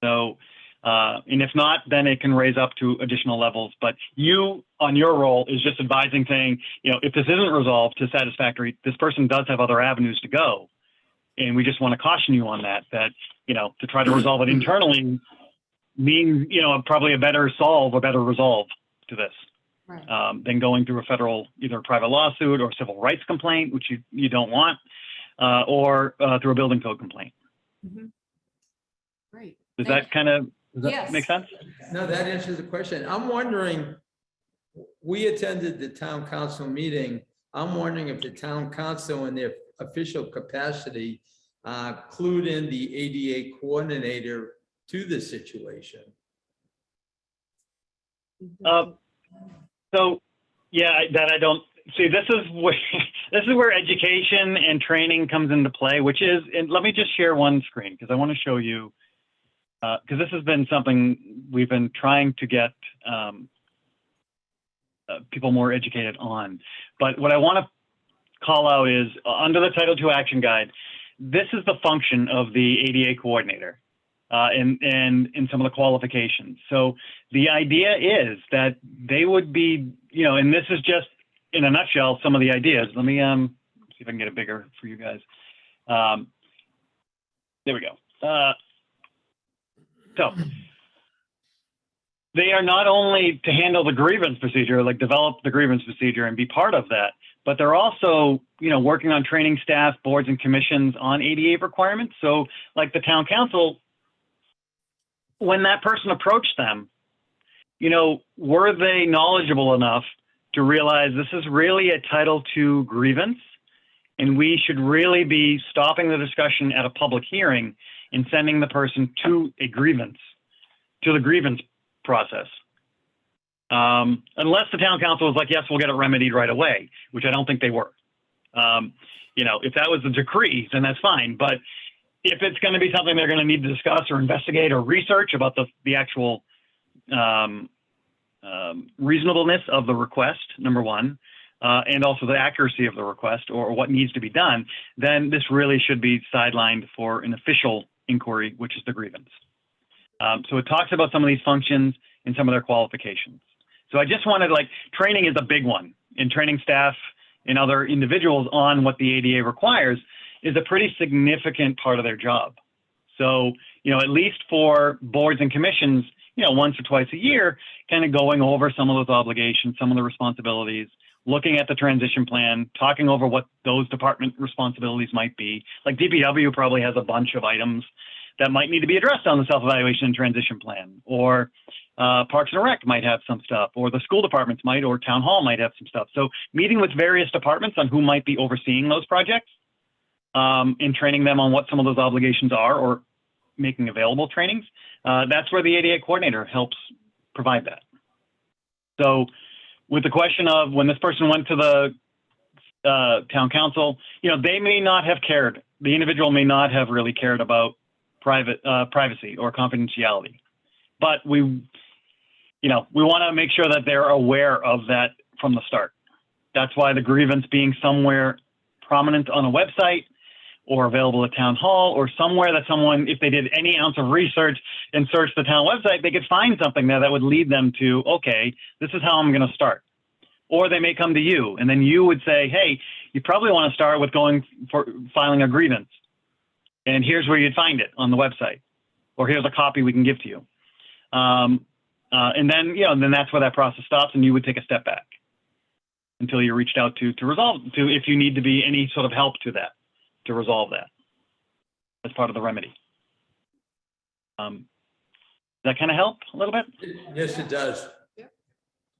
So, and if not, then it can raise up to additional levels. But you, on your role, is just advising, saying, if this isn't resolved to satisfactory, this person does have other avenues to go. And we just want to caution you on that, to try to resolve it internally means, probably a better resolve to this. Right. Than going through a federal, either a private lawsuit or civil rights complaint, which you don't want, or through a building code complaint. Mhm. Great. Does Thank that Yes. make sense? No, that answers the question. I'm wondering, we attended the town council meeting. I'm wondering if the town council in their official capacity clued in the ADA coordinator to the situation. you. So, yeah, that I don't see. This is where education and training comes into play, which is, and let me just share one screen because I want to show you, because this has been something we've been trying to get people more educated on. But what I want to call out is under the Title II Action Guide, this is the function of the ADA coordinator. And some of the qualifications. So the idea is that they would be, and this is just in a nutshell, some of the ideas. Let me see if I can get it bigger for you guys. There we go. So they are not only to handle the grievance procedure, like develop the grievance procedure and be part of that, but they're also, working on training staff, boards and commissions on ADA requirements. So like the town council, when that person approached them, were they knowledgeable enough to realize this is really a Title II grievance and we should really be stopping the discussion at a public hearing and sending the person to the grievance process. Unless the town council was like, yes, we'll get it remedied right away, which I don't think they were. If that was the decree, then that's fine. But if it's going to be something they're going to need to discuss or investigate or research about the actual reasonableness of the request, number one, and also the accuracy of the request or what needs to be done, then this really should be sidelined for an official inquiry, which is the grievance. So it talks about some of these functions and some of their qualifications. So I just wanted, training is a big one, and training staff and other individuals on what the ADA requires is a pretty significant part of their job. So, at least for boards and commissions, once or twice a year, kind of going over some of those obligations, some of the responsibilities, looking at the transition plan, talking over what those department responsibilities might be. Like DPW probably has a bunch of items that might need to be addressed on the self-evaluation and transition plan, or Parks and Rec might have some stuff, or the school departments might, or town hall might have some stuff. So meeting with various departments on who might be overseeing those projects, in training them on what some of those obligations are or making available trainings. That's where the ADA coordinator helps provide that. So with the question of when this person went to the town council, they may not have cared. The individual may not have really cared about privacy or confidentiality, but we want to make sure that they're aware of that from the start. That's why the grievance being somewhere prominent on a website or available at town hall or somewhere that someone, if they did any ounce of research and searched the town website, they could find something there that would lead them to, okay, this is how I'm going to start. Or they may come to you and then you would say, hey, you probably want to start with filing a grievance. And here's where you'd find it on the website, or here's a copy we can give to you. And then, then that's where that process stops and you would take a step back until you reached out to resolve, if you need to be any sort of help to resolve that as part of the remedy. Does that kind of help a little bit? Yes, it does.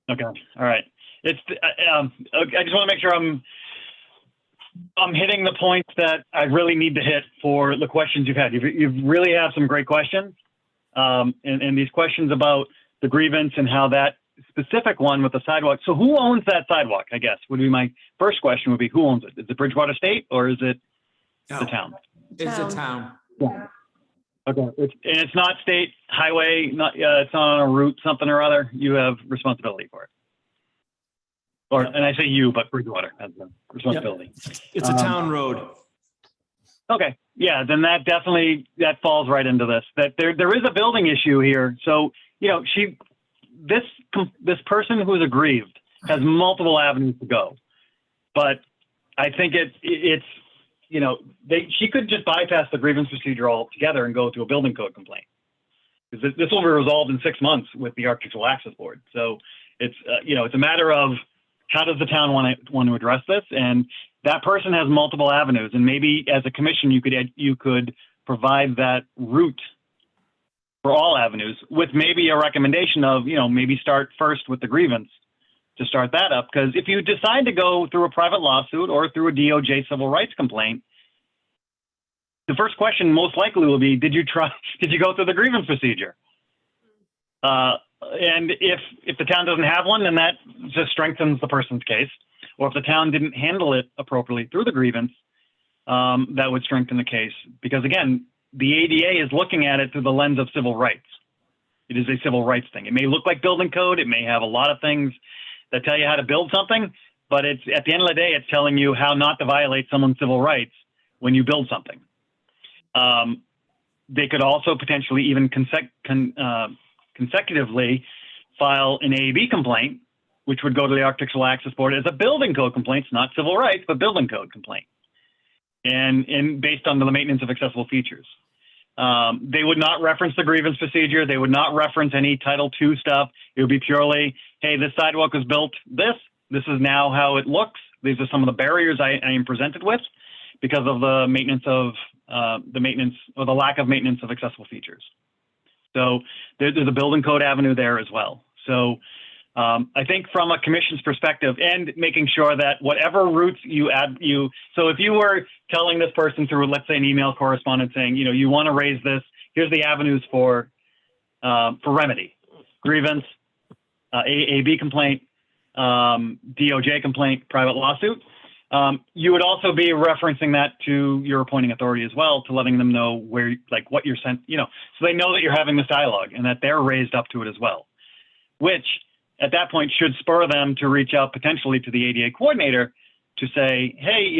Okay. All right. I just want to make sure I'm hitting the points that I really need to hit for the questions you've had. You really have some great questions. And these questions about the grievance and how that specific one with the sidewalk. So who owns that sidewalk, I guess, would be my first question would be who owns it? Is it Bridgewater State or is it the town? It's a town. Yeah. Okay. It's not state highway, it's not on a route, something or other. You have responsibility for it. And I say you, but Bridgewater has the responsibility. Yep. It's a town road. Okay. Yeah, then that falls right into this. That there is a building issue here. So, this person who's aggrieved has multiple avenues to go. But I think it's she could just bypass the grievance procedure altogether and go to a building code complaint. Because this will be resolved in 6 months with the Architectural Access Board. So it's, it's a matter of how does the town want to address this? And that person has multiple avenues. And maybe as a commission, you could provide that route for all avenues with maybe a recommendation of, maybe start first with the grievance to start that up. Because if you decide to go through a private lawsuit or through a DOJ civil rights complaint, the first question most likely will be, did you go through the grievance procedure? And if the town doesn't have one, then that just strengthens the person's case. Or if the town didn't handle it appropriately through the grievance, that would strengthen the case. Because again, the ADA is looking at it through the lens of civil rights. It is a civil rights thing. It may look like building code. It may have a lot of things that tell you how to build something, but it's at the end of the day, it's telling you how not to violate someone's civil rights when you build something. They could also potentially even consecutively file an AAB complaint, which would go to the Architectural Access Board as a building code complaint, not civil rights, but building code complaint. And based on the maintenance of accessible features. They would not reference the grievance procedure. They would not reference any Title II stuff. It would be purely, hey, this sidewalk was built this is now how it looks. These are some of the barriers I am presented with because of the maintenance of the lack of maintenance of accessible features. So there's a building code avenue there as well. So I think from a commission's perspective and making sure that whatever routes so if you were telling this person through, let's say, an email correspondence saying, you want to raise this, here's the avenues for remedy, grievance, AAB complaint, DOJ complaint, private lawsuit. You would also be referencing that to your appointing authority as well, to letting them know where, what you're sent, so they know that you're having this dialogue and that they're raised up to it as well, which at that point should spur them to reach out potentially to the ADA coordinator to say, hey,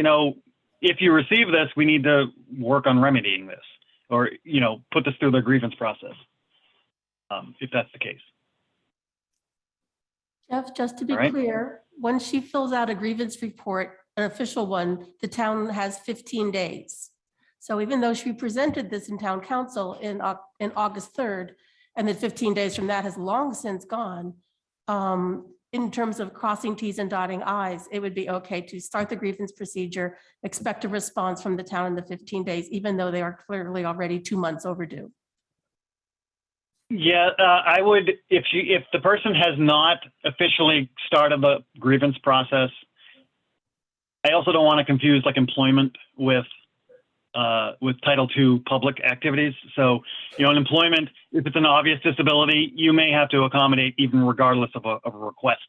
if you receive this, we need to work on remedying this or, put this through the grievance process, if that's the case. Jeff, just to be All right. clear, when she fills out a grievance report, an official one, the town has 15 days. So even though she presented this in town council in August 3rd, and then 15 days from that has long since gone, in terms of crossing T's and dotting I's, it would be okay to start the grievance procedure, expect a response from the town in the 15 days, even though they are clearly already 2 months overdue. Yeah, I would, if the person has not officially started the grievance process, I also don't want to confuse employment with Title II public activities. So, in employment, if it's an obvious disability, you may have to accommodate even regardless of a request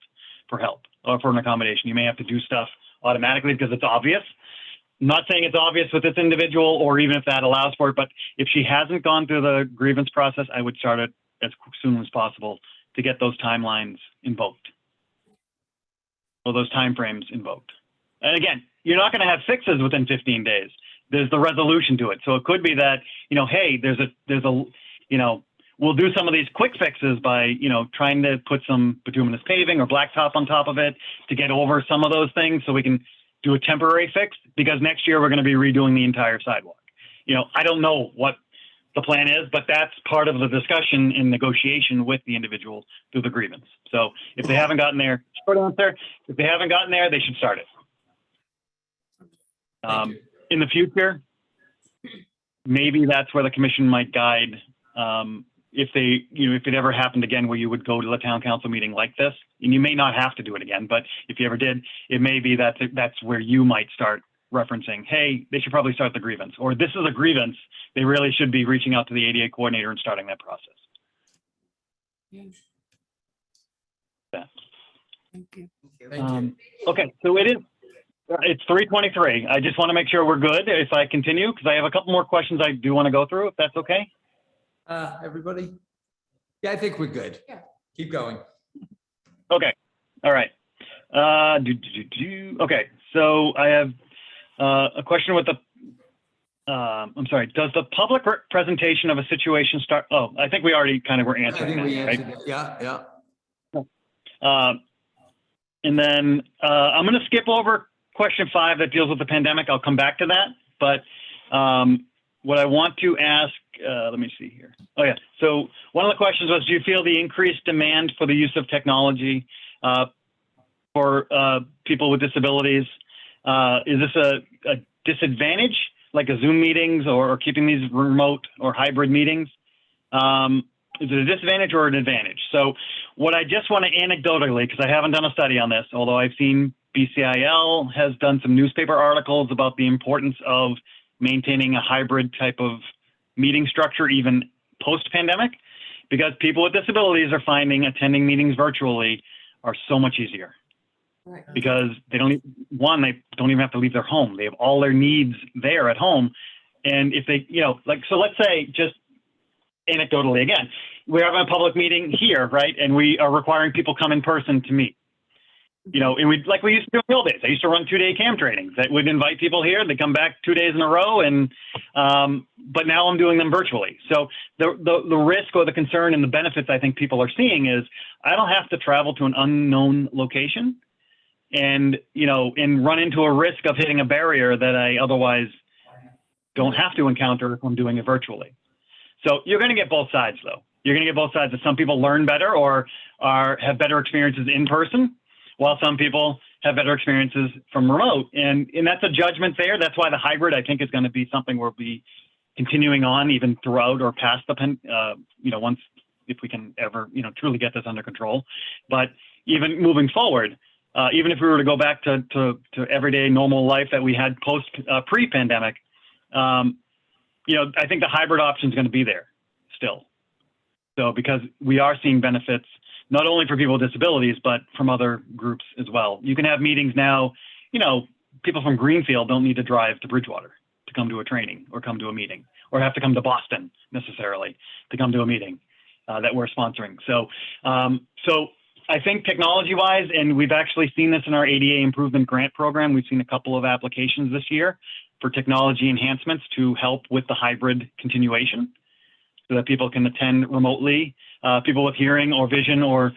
for help or for an accommodation. You may have to do stuff automatically because it's obvious. I'm not saying it's obvious with this individual or even if that allows for it, but if she hasn't gone through the grievance process, I would start it as soon as possible to get those timelines invoked or those timeframes invoked. And again, you're not going to have fixes within 15 days. There's the resolution to it. So it could be that, hey, we'll do some of these quick fixes by, trying to put some bituminous paving or blacktop on top of it to get over some of those things so we can do a temporary fix because next year we're going to be redoing the entire sidewalk. I don't know what the plan is, but that's part of the discussion and negotiation with the individual through the grievance. So if they haven't gotten there, short answer, if they haven't gotten there, they should start it. In the future, maybe that's where the commission might guide if it ever happened again where you would go to the town council meeting like this, and you may not have to do it again, but if you ever did, it may be that that's where you might start referencing, hey, they should probably start the grievance, or this is a grievance. They really should be reaching out to the ADA coordinator and starting that process. Yes. Yeah. Thank you. Thank you. Okay, so it's 3:23. I just want to make sure we're good if I continue, because I have a couple more questions I do want to go through, if that's okay. Everybody? Yeah, I think we're good. Yeah. Keep going. Okay. All right. Okay. So I have a question with I'm sorry. Does the public presentation of a situation start? Oh, I think we already kind of were I answering think we that, answered right? it. Yeah. And then I'm going to skip over question 5 that deals with the pandemic. I'll come back to that. But what I want to ask, let me see here. Oh yeah, so one of the questions was, do you feel the increased demand for the use of technology for people with disabilities, is this a disadvantage, like a Zoom meetings or keeping these remote or hybrid meetings? Is it a disadvantage or an advantage? So what I just want to anecdotally, because I haven't done a study on this, although I've seen BCIL has done some newspaper articles about the importance of maintaining a hybrid type of meeting structure, even post-pandemic, because people with disabilities are finding attending meetings virtually are so much easier. Right. Because they don't even have to leave their home. They have all their needs there at home. And if they, so let's say, just anecdotally again, we're having a public meeting here, right? And we are requiring people come in person to meet. And like we used to do in the old days. I used to run 2-day CAM trainings that would invite people here. They come back 2 days in a row, and but now I'm doing them virtually. So the risk or the concern and the benefits I think people are seeing is I don't have to travel to an unknown location and run into a risk of hitting a barrier that I otherwise don't have to encounter if I'm doing it virtually. So you're going to get both sides, though. You're going to get both sides. That some people learn better or have better experiences in person, while some people have better experiences from remote. And that's a judgment there. That's why the hybrid, I think, is going to be something we'll be continuing on even throughout or past the, once, if we can ever, truly get this under control. But even moving forward, even if we were to go back to everyday normal life that we had pre-pandemic, I think the hybrid option is going to be there still. So because we are seeing benefits, not only for people with disabilities, but from other groups as well. You can have meetings now, people from Greenfield don't need to drive to Bridgewater to come to a training or come to a meeting, or have to come to Boston necessarily to come to a meeting that we're sponsoring. So I think technology-wise, and we've actually seen this in our ADA Improvement Grant Program, we've seen a couple of applications this year for technology enhancements to help with the hybrid continuation so that people can attend remotely, people with hearing or vision or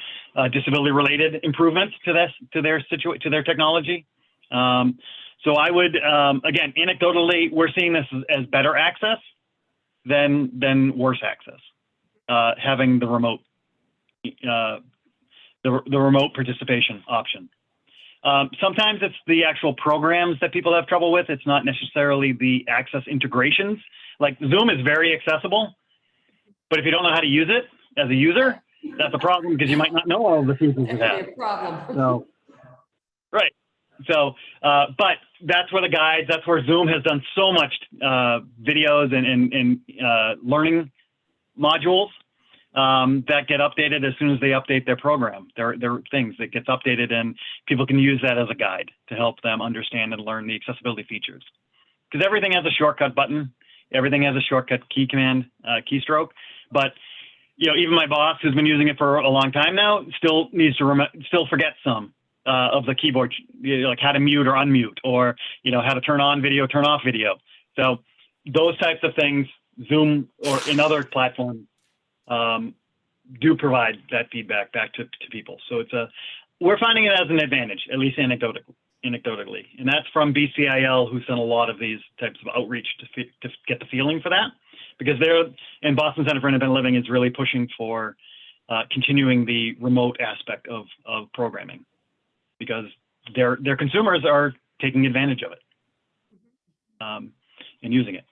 disability-related improvements to their technology. So I would, again, anecdotally, we're seeing this as better access than worse access, having the remote the remote participation option. Sometimes it's the actual programs that people have trouble with. It's not necessarily the access integrations. Like Zoom is very accessible, but if you don't know how to use it as a user, that's a problem because you might not know all of the features it has. That's a problem. So, right. So, but that's where the guides, that's where Zoom has done so much videos and learning modules that get updated as soon as they update their program. There are things that gets updated, and people can use that as a guide to help them understand and learn the accessibility features. Because everything has a shortcut button, everything has a shortcut keystroke. But even my boss, who's been using it for a long time now, still needs to still forgets some of the keyboard, like how to mute or unmute, or how to turn on video, turn off video. So those types of things, Zoom or in other platforms, do provide that feedback back to people. So we're finding it as an advantage, at least anecdotally. And that's from BCIL, who's done a lot of these types of outreach to get the feeling for that, because in Boston Center for Independent Living is really pushing for continuing the remote aspect of programming, because their consumers are taking advantage of it and using it.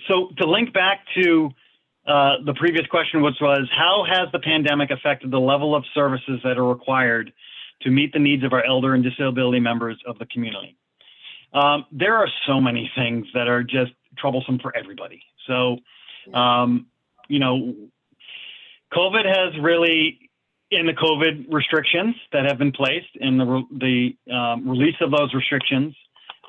So to link back to the previous question, which was, how has the pandemic affected the level of services that are required to meet the needs of our elder and disability members of the community? There are so many things that are just troublesome for everybody. So, COVID has really, in the COVID restrictions that have been placed, in the release of those restrictions,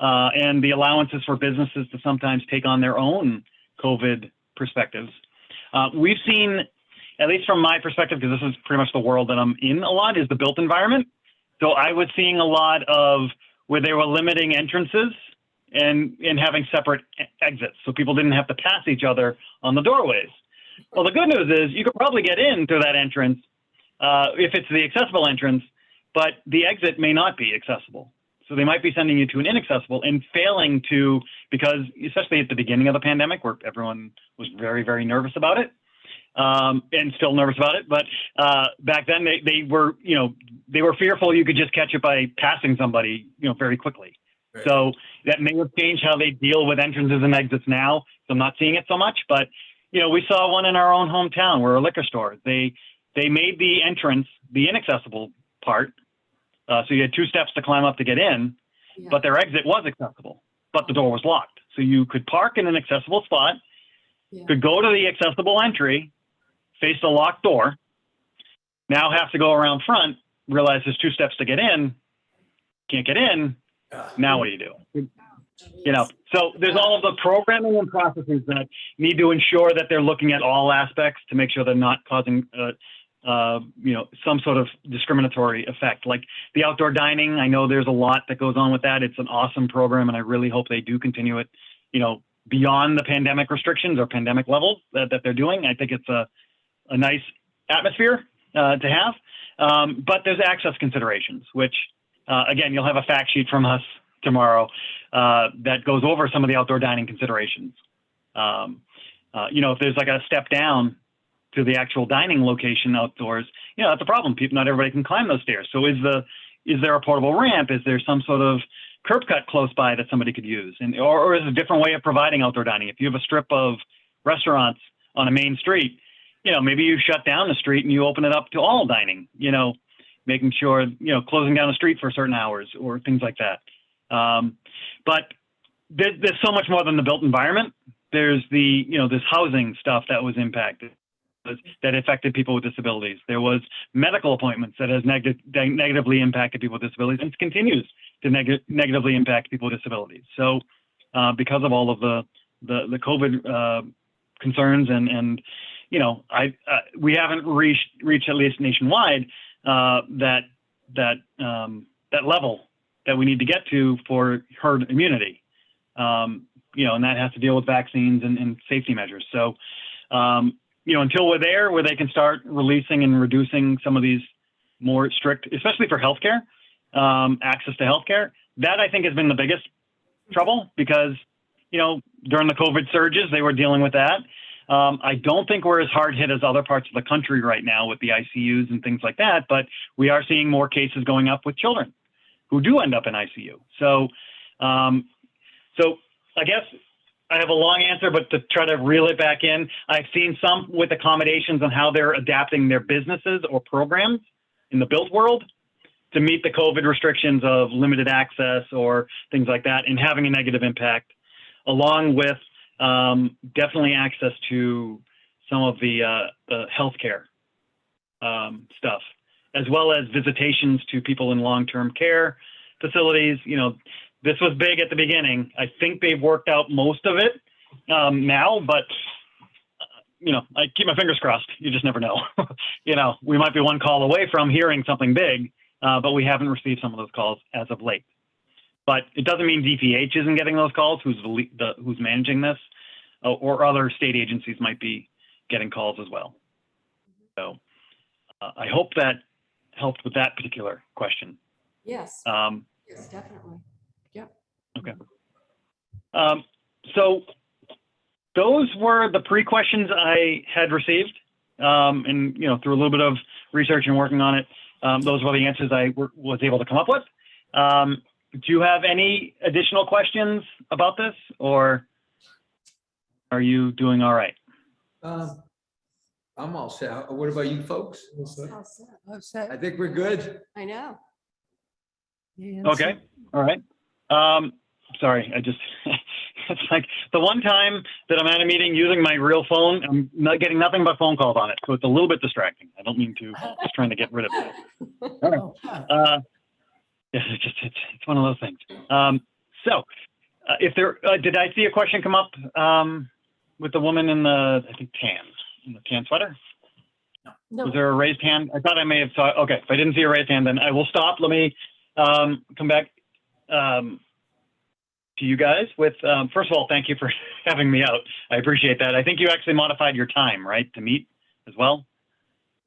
and the allowances for businesses to sometimes take on their own COVID perspectives, we've seen, at least from my perspective, because this is pretty much the world that I'm in a lot, is the built environment. So I was seeing a lot of where they were limiting entrances and having separate exits, so people didn't have to pass each other on the doorways. Well, the good news is you could probably get in through that entrance if it's the accessible entrance, but the exit may not be accessible. So they might be sending you to an inaccessible and failing to, because especially at the beginning of the pandemic where everyone was very, very nervous about it, and still nervous about it. But back then they were, they were fearful you could just catch it by passing somebody, very quickly. Right. So that may have changed how they deal with entrances and exits now. So I'm not seeing it so much, but we saw one in our own hometown where a liquor store, they made the entrance, the inaccessible part. So you had 2 steps to climb up to get in, Yeah. but their exit was accessible, but the door was locked. So you could park in an accessible spot, Yeah. could go to the accessible entry, face the locked door, now have to go around front, realize there's 2 steps to get in, can't get in, now what do you do? So there's all of the programming and processes that need to ensure that they're looking at all aspects to make sure they're not causing some sort of discriminatory effect. Like the outdoor dining, I know there's a lot that goes on with that. It's an awesome program, and I really hope they do continue it, beyond the pandemic restrictions or pandemic levels that they're doing. I think it's a nice atmosphere to have. But there's access considerations, which, again, you'll have a fact sheet from us tomorrow that goes over some of the outdoor dining considerations. If there's like a step down to the actual dining location outdoors, that's a problem. Not everybody can climb those stairs. So is there a portable ramp? Is there some sort of curb cut close by that somebody could use? Or is it a different way of providing outdoor dining? If you have a strip of restaurants on a main street, maybe you shut down the street and you open it up to all dining, making sure, closing down the street for certain hours or things like that. But there's so much more than the built environment. There's this housing stuff that was impacted, that affected people with disabilities. There was medical appointments that has negatively impacted people with disabilities and continues to negatively impact people with disabilities. So because of all of the COVID concerns and we haven't reached at least nationwide that level that we need to get to for herd immunity. And that has to deal with vaccines and safety measures. So, until we're there where they can start releasing and reducing some of these more strict, especially for healthcare, access to healthcare, that I think has been the biggest trouble because, during the COVID surges, they were dealing with that. I don't think we're as hard hit as other parts of the country right now with the ICUs and things like that, but we are seeing more cases going up with children who do end up in ICU. So I guess I have a long answer, but to try to reel it back in, I've seen some with accommodations on how they're adapting their businesses or programs in the built world to meet the COVID restrictions of limited access or things like that and having a negative impact, along with definitely access to some of the healthcare stuff, as well as visitations to people in long-term care facilities. This was big at the beginning. I think they've worked out most of it now, but I keep my fingers crossed. You just never know. We might be one call away from hearing something big, but we haven't received some of those calls as of late. But it doesn't mean DPH isn't getting those calls, who's managing this, or other state agencies might be getting calls as well. So I hope that helped with that particular question. Yes. Yes, definitely. Yep. Okay. So those were the pre-questions I had received, and through a little bit of research and working on it, those were the answers I was able to come up with. Do you have any additional questions about this, or are you doing all right? I'm all set. What about you folks? All set. I think we're good. I know. Okay. All right. Sorry, I just, it's like the one time that I'm at a meeting using my real phone, I'm not getting nothing but phone calls on it. So it's a little bit distracting. I don't mean to, just trying to get rid of it. All right. Yeah, it's one of those things. If there, did I see a question come up with the woman in the, I think in the tan sweater? No. Was there a raised hand? I thought I may have saw, okay, if I didn't see a raised hand, then I will stop. Let me come back to you guys with, first of all, thank you for having me out. I appreciate that. I think you actually modified your time, right, to meet as well?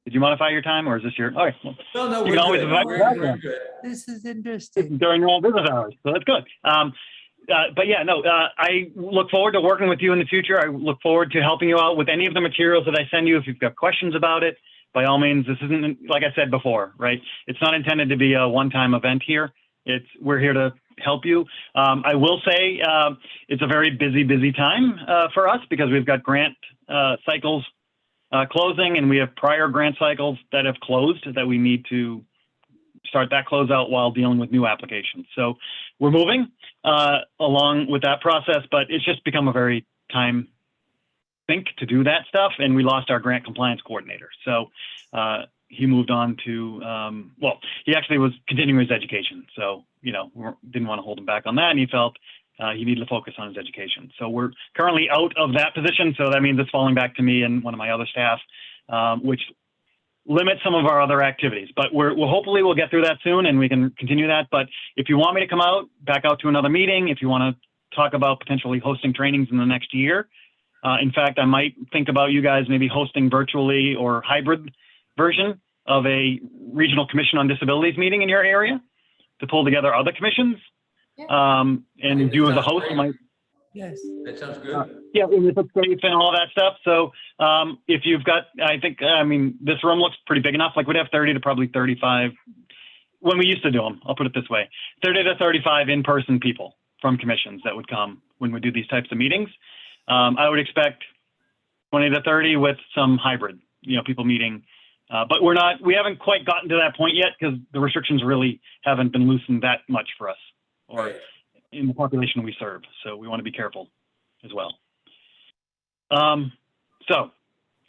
Did you modify your time, or is this your? All right. Well, No, You we're can always good. invite me back We're then. good. This is interesting. during normal business hours, so that's good. But yeah, no, I look forward to working with you in the future. I look forward to helping you out with any of the materials that I send you. If you've got questions about it, by all means, this isn't, like I said before, right? It's not intended to be a one-time event here. We're here to help you. I will say it's a very busy time for us because we've got grant cycles closing, and we have prior grant cycles that have closed that we need to start that closeout while dealing with new applications. So we're moving along with that process, but it's just become a very time sink to do that stuff. And we lost our grant compliance coordinator. So he moved on to, well, he actually was continuing his education. So, you know, we didn't want to hold him back on that. And he felt he needed to focus on his education. So we're currently out of that position. So that means it's falling back to me and one of my other staff, which limit some of our other activities, but we'll hopefully we'll get through that soon and we can continue that. But if you want me to come out, back out to another meeting, if you want to talk about potentially hosting trainings in the next year, in fact, I might think about you guys maybe hosting virtually or hybrid version of a regional commission on disabilities meeting in your area to pull together other commissions. And you as a host might. Yes. That sounds good. Yeah, with the safe and all that stuff. So if you've got, I mean, this room looks pretty big enough. Like we'd have 30 to probably 35 when we used to do them. I'll put it this way: 30 to 35 in-person people from commissions that would come when we do these types of meetings. I would expect 20 to 30 with some hybrid, you know, people meeting. But we haven't quite gotten to that point yet because the restrictions really haven't been loosened that much for us or Right. in the population we serve. So we want to be careful as well. So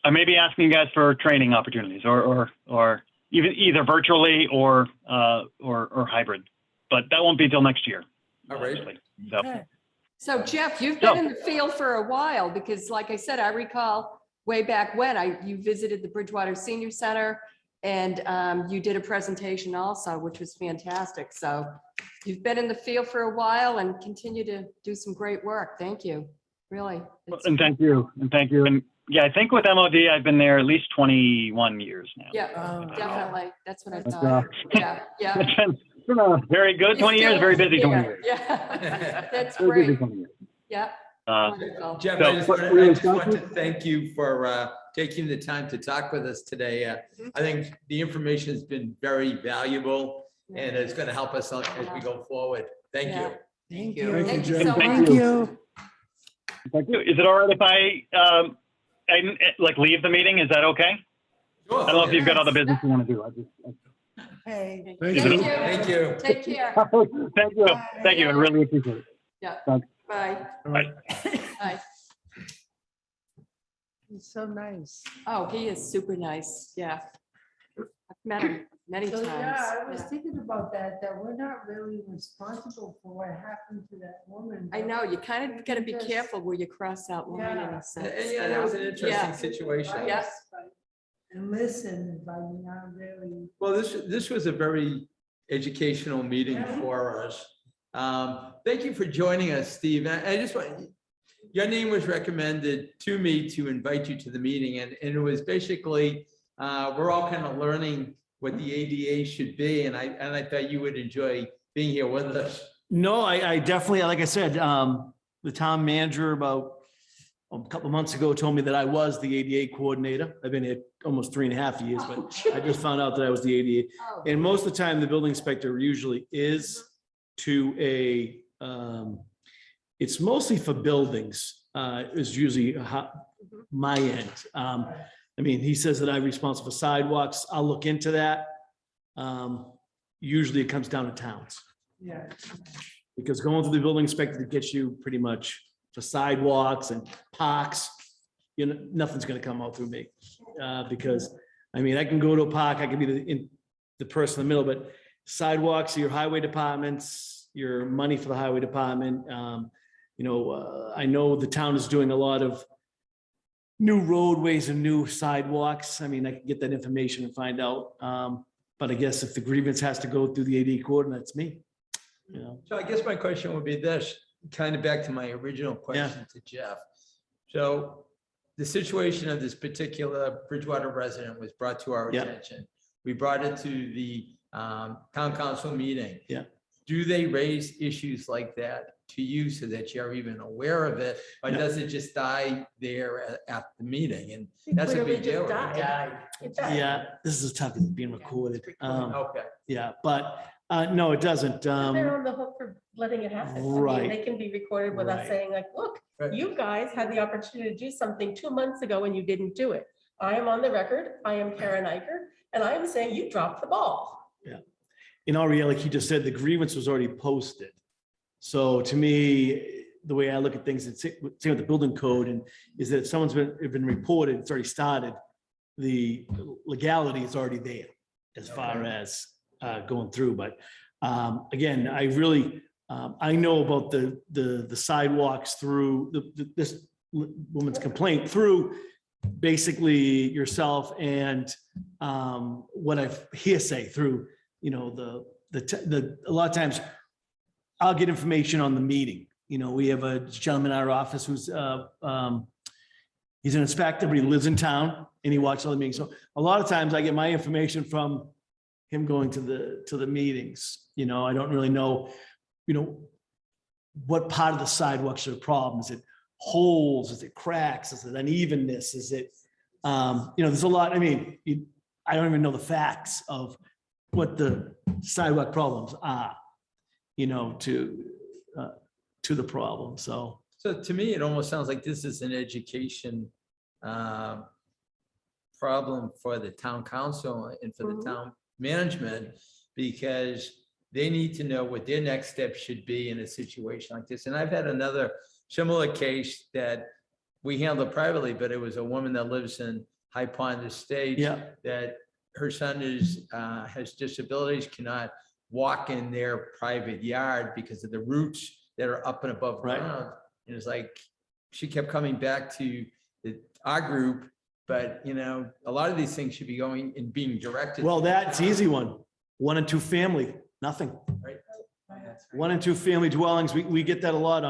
I may be asking you guys for training opportunities or even either virtually or hybrid, but that won't be till next year. All right. obviously. So, Okay. So Jeff, you've been in the field for a while because like I said, I recall way back when you visited the Bridgewater Senior Center and you did a presentation also, which was fantastic. So you've been in the field for a while and continue to do some great work. Thank you. Really. It's- and thank you. And thank you. And yeah, I think with MOD, I've been there at least 21 years now. Yeah, Oh, definitely. That's what I But, thought. Yeah, yeah. It's been a very good 20 years, very busy 20 years. Yeah, that's Very busy great. 20 years. Yeah. Uh, Wonderful. Jeff, So, I just really, want to thank thank you for taking the time to talk with us today. I think the information has been very valuable and it's going to help us as we go forward. Thank you. Yeah. Thank you. you. Thank you so Thank much. you. Thank you. Is it all right if I like leave the meeting? Is that okay? Sure. I don't know if you've got Yes. other business you want to do. Hey. Thank you. you. Thank you. Take care. Thank you. Thank you. I really appreciate it. Yeah. Thanks. Bye. Bye. Bye. He's so nice. Oh, he is super nice. Yeah. I've met him many So, times. yeah, I was Yeah. thinking about that we're not really responsible for what happened to that woman. I know, you kind of got to be Just- careful where you cross that line in Yeah. a sense. And you yeah, that was an know? interesting Yeah. situation. Yeah. And listen, but not really. Well, this was a very educational meeting for us. Thank you for joining us, Steve. I just want, your name was recommended to me to invite you to the meeting, and it was basically, we're all kind of learning what the ADA should be, and I thought you would enjoy being here with us. No, I definitely, like I said, the town manager about a couple of months ago told me that I was the ADA coordinator. I've been here almost 3.5 years, but I just found out that I was the ADA. Oh, And most of the time, the building inspector usually is to it's mostly for buildings, is usually my end. I mean, he says that I'm responsible for sidewalks. I'll look into that. Usually it comes down to towns. Yeah. Because going through the building inspector gets you pretty much for sidewalks and parks, you know, nothing's gonna come out through me. Because, I mean, I can go to a park, I can be the person in the middle, but sidewalks, your highway departments, your money for the highway department. You know, I know the town is doing a lot of new roadways and new sidewalks. I mean, I can get that information and find out. But I guess if the grievance has to go through the AD coordinator, it's me. You know, So I guess my question would be this, kind of back to my original question to Jeff. So the situation of this particular Bridgewater resident was brought to our Yeah. attention. We brought it to the town council meeting. Yeah. Do they raise issues like that to you so that you're even aware of it? Or No. does it just die there at the meeting? And that's a Clearly big just deal. It died. died. It does. Yeah, this is tough, it's being recorded. Okay. Yeah, but no, it doesn't. They're on the hook for letting it happen. I mean, Right. They can be recorded with us Right. saying like, look, Right. you guys had the opportunity to do something 2 months ago and you didn't do it. I am on the record. I am Karen Iker, and I am saying you dropped the ball. In all reality, like you just said, the grievance was already posted. So to me, the way I look at things, it's same with the building code, and is that if someone's been reported, it's already started, the legality is already there as far as going through. But again, I really, I know about the sidewalks through this woman's complaint through basically yourself and what I've hearsay through, you know, a lot of times I'll get information on the meeting. You know, we have a gentleman in our office who's he's an inspector, but he lives in town and he watches all the meetings. So a lot of times I get my information from him going to the meetings. You know, I don't really know, you know, what part of the sidewalks are the problem. Is it holes? Is it cracks? Is it unevenness? Is it, you know, there's a lot. I mean, I don't even know the facts of what the sidewalk problems are, you know, to the problem. So So to me, it almost sounds like this is an education problem for the town council and for the Mhm. town management, because they need to know what their next step should be in a situation like this. And I've had another similar case that we handled privately, but it was a woman that lives in High Pond Estates. yeah, That her son has disabilities, cannot walk in their private yard because of the roots that are up and above Right. ground. And it's like, she kept coming back to our group, but you know, a lot of these things should be going and being directed. well, that's easy one. 1 and 2 family, nothing. Right. 1 and 2 family dwellings, we get that a lot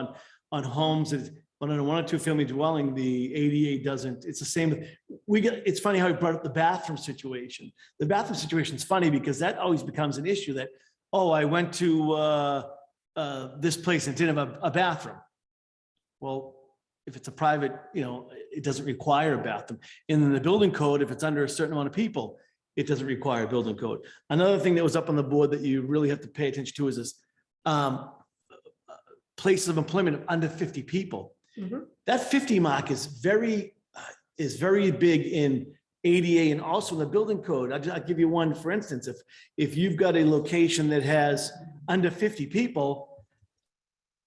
on homes. But on a 1 or 2 family dwelling, the ADA doesn't, it's the same. It's funny how you brought up the bathroom situation. The bathroom situation is funny because that always becomes an issue that, oh, I went to this place and didn't have a bathroom. Well, if it's a private, you know, it doesn't require a bathroom. In the building code, if it's under a certain amount of people, it doesn't require a building code. Another thing that was up on the board that you really have to pay attention to is this places of employment of under 50 people. Mhm. That 50 mark is very big in ADA and also in the building code. I'll give you one, for instance, if you've got a location that has under 50 people,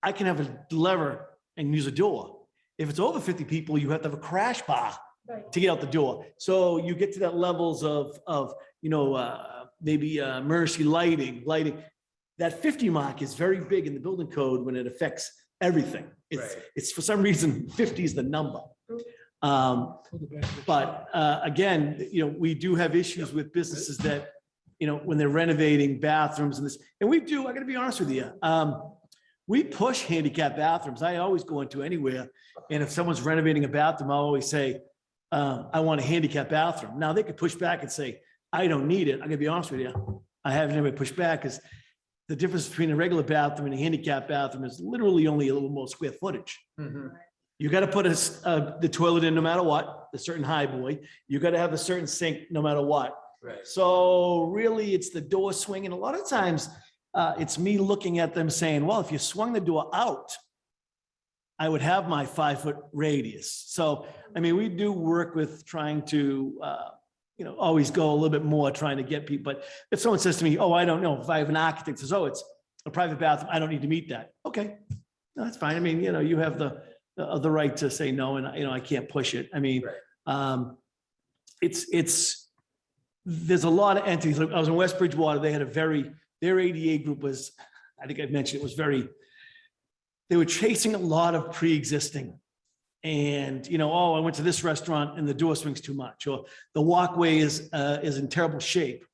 I can have a lever and use a door. If it's over 50 people, you have to have a crash bar Right. to get out the door. So you get to that levels of you know, maybe emergency lighting. That 50 mark is very big in the building code when it affects everything. Right. It's for some reason, 50 is the number. But again, you know, we do have issues with businesses that, you know, when they're renovating bathrooms and this, and we do, I gotta be honest with you. We push handicap bathrooms. I always go into anywhere. And if someone's renovating a bathroom, I'll always say, I want a handicap bathroom. Now they could push back and say, I don't need it. I'm gonna be honest with you. I haven't ever pushed back because the difference between a regular bathroom and a handicap bathroom is literally only a little more square footage. Mhm. You got to put the toilet in no matter what, a certain high boy. You got to have a certain sink no matter what. Right. So really, it's the door swing. And a lot of times it's me looking at them saying, well, if you swung the door out, I would have my 5-foot radius. So, I mean, we do work with trying to, you know, always go a little bit more trying to get people. But if someone says to me, oh, I don't know, if I have an architect says, oh, it's a private bathroom, I don't need to meet that. Okay, no, that's fine. I mean, you know, you have the right to say no, and you know, I can't push it. I mean, there's a lot of entities. Like I was in West Bridgewater, they had their ADA group was, I think I mentioned, it was they were chasing a lot of pre-existing. And, you know, oh, I went to this restaurant and the door swings too much, or the walkway is in terrible shape.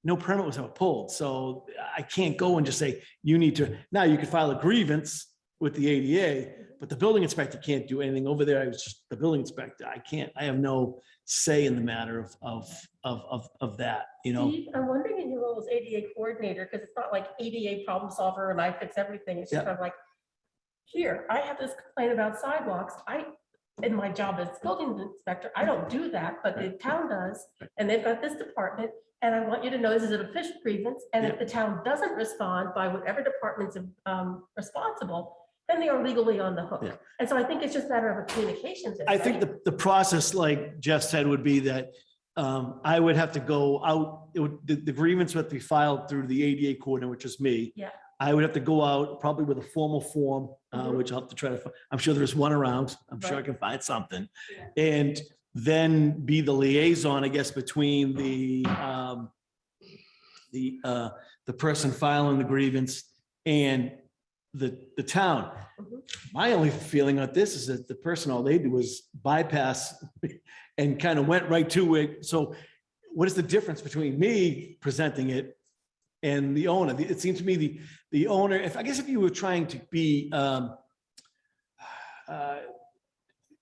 No permit was ever pulled. So I can't go and just say, you need to, now you could file a grievance with the ADA, but the building inspector can't do anything over there. I was just the building inspector. I have no say in the matter of that, you know? Steve, I'm wondering in your role as ADA coordinator, because it's not like ADA problem solver and I fix everything. It's just Yeah. kind of like, here, I have this complaint about sidewalks. In my job as building inspector, I don't do that, but the town does. And they've got this department. And I want you to know this is an official grievance. And if the town doesn't respond by whatever department's responsible, then they are legally on the hook. Yeah. And so I think it's just a matter of a communications. I think the process, like Jeff said, would be that I would have to go out, the grievance would be filed through the ADA coordinator, which is me. Yeah. I would have to go out probably with a formal form, which I'll have to try to, I'm sure there's one around. I'm sure I can find something. And then be the liaison, I guess, between the person filing the grievance and the town. My only feeling on this is that the person, all they did was bypass and kind of went right to it. So what is the difference between me presenting it and the owner? It seems to me the owner, if you were trying to be, you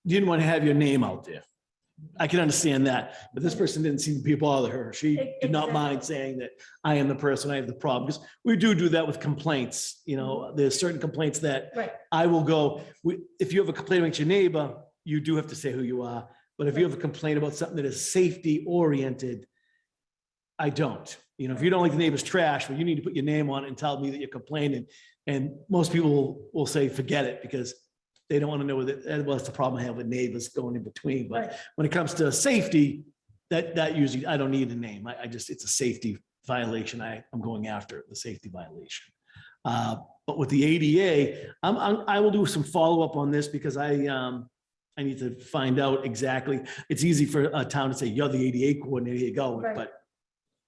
didn't want to have your name out there. I can understand that, but this person didn't seem to be bother her. She did not mind saying that I am the person, I have the problem, because we do that with complaints. You know, there's certain complaints that I will go, if you have a complaint against your neighbor, you do have to say who you are. But if you have a complaint about something that is safety oriented, I don't. You know, if you don't like the neighbor's trash, well, you need to put your name on it and tell me that you're complaining. And most people will say, forget it, because they don't want to know that, well, that's the problem I have with neighbors going in between. But when it comes to safety, that usually, I don't need a name. I just, it's a safety violation. I'm going after the safety violation. But with the ADA, I will do some follow-up on this, because I need to find out exactly. It's easy for a town to say, you're the ADA coordinator, here you go. But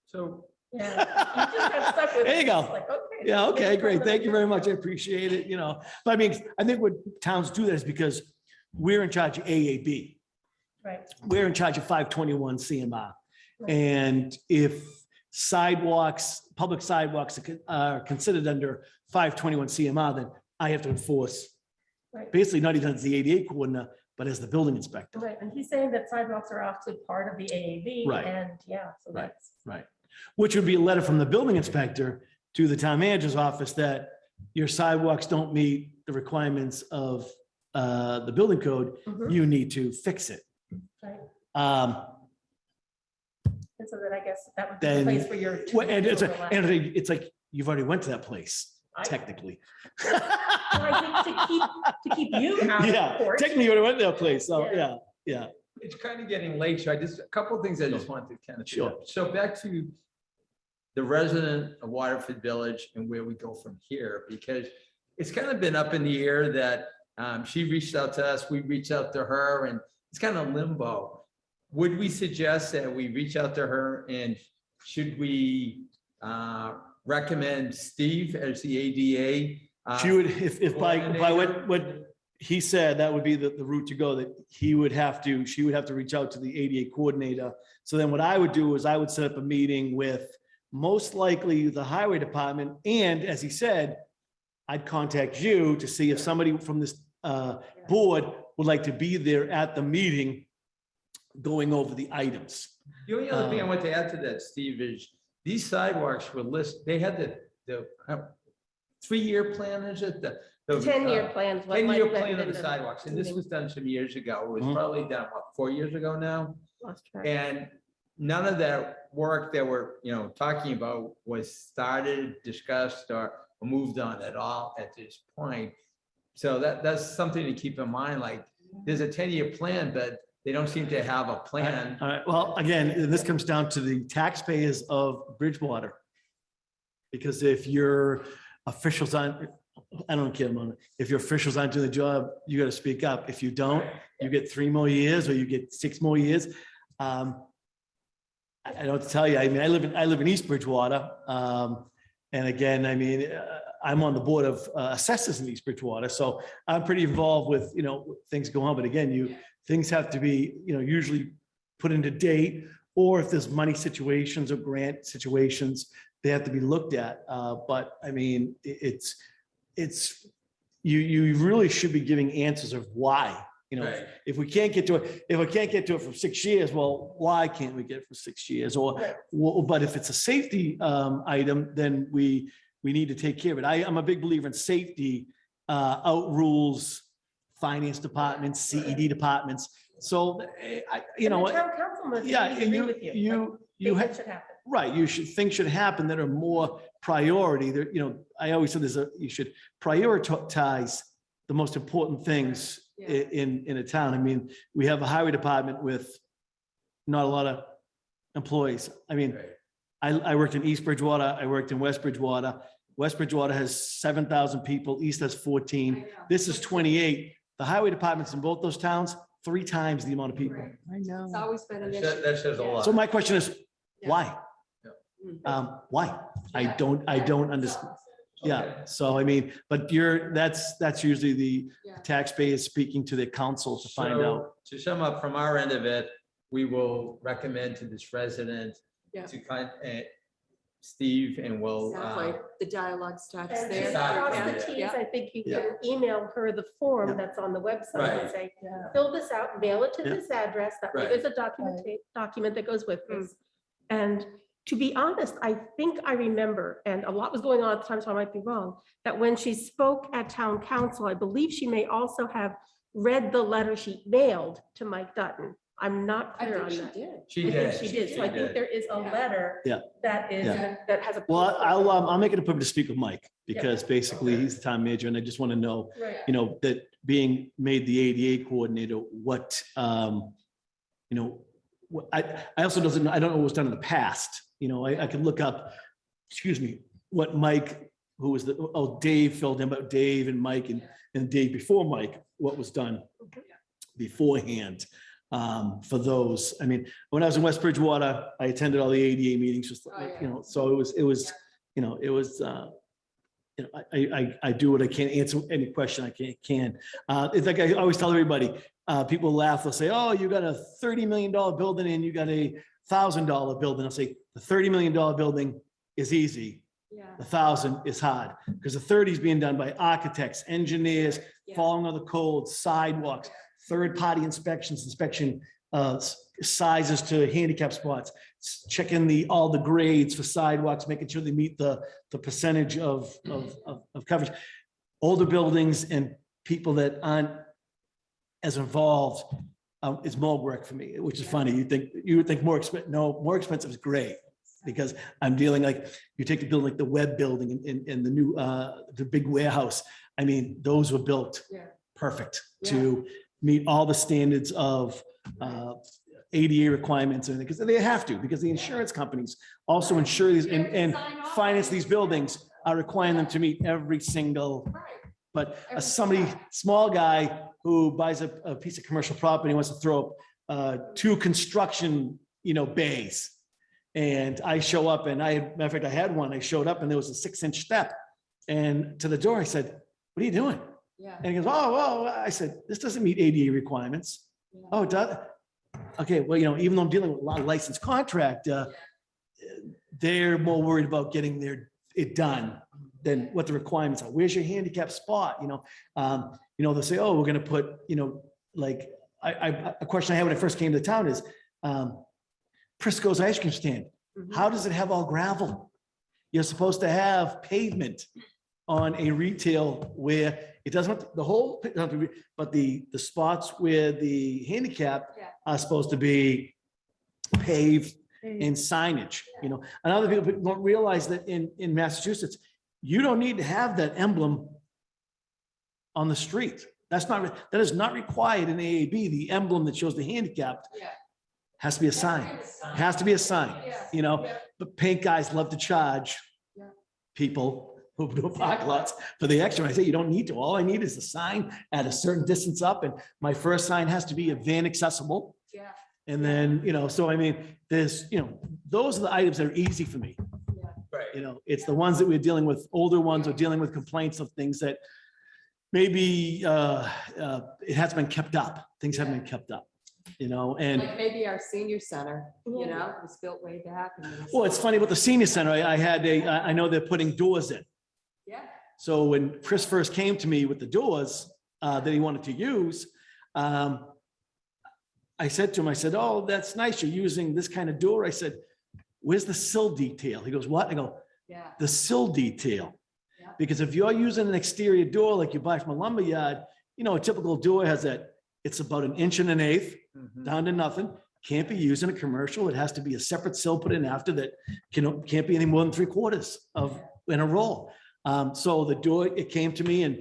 So Yeah, you just got stuck with There you it. go. It's like, okay. yeah, okay, great. Thank you very much. I appreciate it, you know. But I mean, I think what towns do that is because we're in charge of AAB. Right. We're in charge of 521 CMR. Right. And if sidewalks, public sidewalks are considered under 521 CMR, then I have to enforce, Right. basically not even as the ADA coordinator, but as the building inspector. Right, and he's saying that sidewalks are actually part of the AAB. Right. And yeah, so Right. that's. Right. Which would be a letter from the building inspector to the town manager's office that your sidewalks don't meet the requirements of the building code. Mhm. You need to fix it. Right. Um, And so then I guess that would be Then- the place where you're. well, and it's like, you've already went to that place, I- technically. I think to keep you out of Yeah, court. technically you already went to that place. So, Yeah. yeah. it's kind of getting late, so a couple of things I just wanted to kind of. Sure. So back to the resident of Waterford Village and where we go from here, because it's kind of been up in the air that she reached out to us, we reached out to her, and it's kind of limbo. Would we suggest that we reach out to her, and should we recommend Steve as the ADA? She would, if by what he said, that would be the route to go, that she would have to reach out to the ADA coordinator. So then what I would do is I would set up a meeting with most likely the highway department. And as he said, I'd contact you to see if somebody from this board would like to be there at the meeting going over the items. The only other thing I want to add to that, Steve, is these sidewalks were listed, they had the 3-year plan, is it? The 10-year plans. what 10-year Mike plan of mentioned the in the sidewalks, and this meeting. was done some years ago. It was Mhm. probably done, what, 4 years ago now? Lost track. And none of that work that we're, talking about was started, discussed, or moved on at all at this point. So that's something to keep in mind, like, there's a 10-year plan, but they don't seem to have a plan. All right, well, again, this comes down to the taxpayers of Bridgewater. Because if your officials aren't, I don't care, man, if your officials aren't doing the job, you got to speak up. If you don't, you get 3 more years or you get 6 more years. I don't know what to tell you. I mean, I live in East Bridgewater. And again, I mean, I'm on the board of assessors in East Bridgewater, so I'm pretty involved with, things go on. But again, things have to be, usually put into date, or if there's money situations or grant situations, they have to be looked at. But I mean, it's you really should be giving answers of why. You know, Right. if we can't get to it, if we can't get to it for 6 years, well, why can't we get it for 6 years? Or, but if it's a safety item, then we need to take care of it. I'm a big believer in safety outrules finance departments, CED departments. So, you know, And the town council must yeah, agree with you think that should happen. right, things should happen that are more priority. There, you know, I always said you should prioritize the most important things in a town. I mean, we have a highway department with not a lot of employees. I mean, I worked in East Bridgewater, I worked in West Bridgewater. West Bridgewater has 7,000 people, East has 14. This is 28. The highway departments in both those towns, 3 times the amount of people. I know. It's always been an issue. That says a lot. So my question is, why? Mm. Why? I don't understand. Yeah, so I mean, but that's usually the Yeah. taxpayers speaking to their council to find So, out. to sum up from our end of it, we will recommend to this resident Yeah. to Steve, and we'll, Exactly. The dialogue starts And there. just cross Yeah. the Ts, Yeah. I think you Yeah. can email her the form Yeah. that's on the website and Right. say, fill this out, mail it to Yeah. this address. That way Right. there's a document that goes with this. And to be honest, I think I remember, and a lot was going on at the time, so I might be wrong, that when she spoke at town council, I believe she may also have read the letter she mailed to Mike Dutton. I'm not I clear think on she that. did. she I think did. she did. So I think did. there is a letter Yeah. that is, Yeah. that has a. Well, I'll make it a point to speak with Mike, because basically he's the town manager, and I just want to know, Right. you know, that being made the ADA coordinator, what, you know, I also I don't know what was done in the past. You know, I could look up, excuse me, what Mike, who was Dave filled in, but Dave and Mike and Dave before Mike, what was done beforehand for those. I mean, when I was in West Bridgewater, I attended all the ADA meetings, just, you know, so it was, you know, it was, you know, I do what I can, answer any question I can. It's like I always tell everybody, people laugh, they'll say, oh, you got a $30 million building and you got a $1,000 building. I'll say, the $30 million building is easy. Yeah. The 1,000 is hard, because the 30 is being done by architects, engineers, Yeah. following all the codes, sidewalks, third-party inspections, sizes to handicap spots, checking all the grades for sidewalks, making sure they meet the percentage of coverage. Older buildings and people that aren't as involved is more work for me, which is funny. You would think more expensive. No, more expensive is great, because I'm dealing, like, you take the building, like the Webb building and the new, the big warehouse. I mean, those were built Yeah. perfect to meet all the standards of ADA requirements, and because they have to, because the insurance companies also insure these and finance these buildings are requiring them to meet every single. But somebody, small guy who buys a piece of commercial property, wants to throw up 2 construction, you know, bays. And I show up, and matter of fact, I had one, I showed up and there was a 6-inch step. And to the door, I said, what are you doing? Yeah. And he goes, oh, well, I said, this doesn't meet ADA requirements. Yeah. Oh, it does? Okay, well, you know, even though I'm dealing with a lot of licensed contract, they're more worried about getting it done than what the requirements are. Where's your handicap spot? You know, they'll say, oh, we're gonna put, you know, like, a question I had when I first came to town is, Prisco's ice cream stand. Mhm. How does it have all gravel? You're supposed to have pavement on a retail where it doesn't, the whole, but the spots where the handicap Yeah. are supposed to be paved and signage, you know. And other people don't realize that in Massachusetts, you don't need to have that emblem on the street. That is not required in AAB. The emblem that shows the handicapped Yeah. has to be a sign. Has to be a sign, Yeah. you know. But paint guys love to charge Yeah. people who do parking lots for the extra. I say, you don't need to. All I need is a sign at a certain distance up, and my first sign has to be a van accessible. Yeah. And then, you know, so I mean, there's, you know, those are the items that are easy for me. Right. You know, it's the ones that we're dealing with, older ones, or dealing with complaints of things that maybe it hasn't been kept up. Things haven't been kept up, you know, and Like maybe our senior center, you know, it was built way back. And it was- well, it's funny about the senior center. I know they're putting doors in. Yeah. So when Chris first came to me with the doors that he wanted to use, I said to him, I said, oh, that's nice. You're using this kind of door. I said, where's the sill detail? He goes, what? I go, Yeah. the sill detail. Yeah. Because if you're using an exterior door like you buy from a lumber yard, you know, a typical door has that, it's about 1 1/8 Mhm. down to nothing. Can't be used in a commercial. It has to be a separate sill put in after that. Can't be any more than 3/4 of in a roll. So the door, it came to me and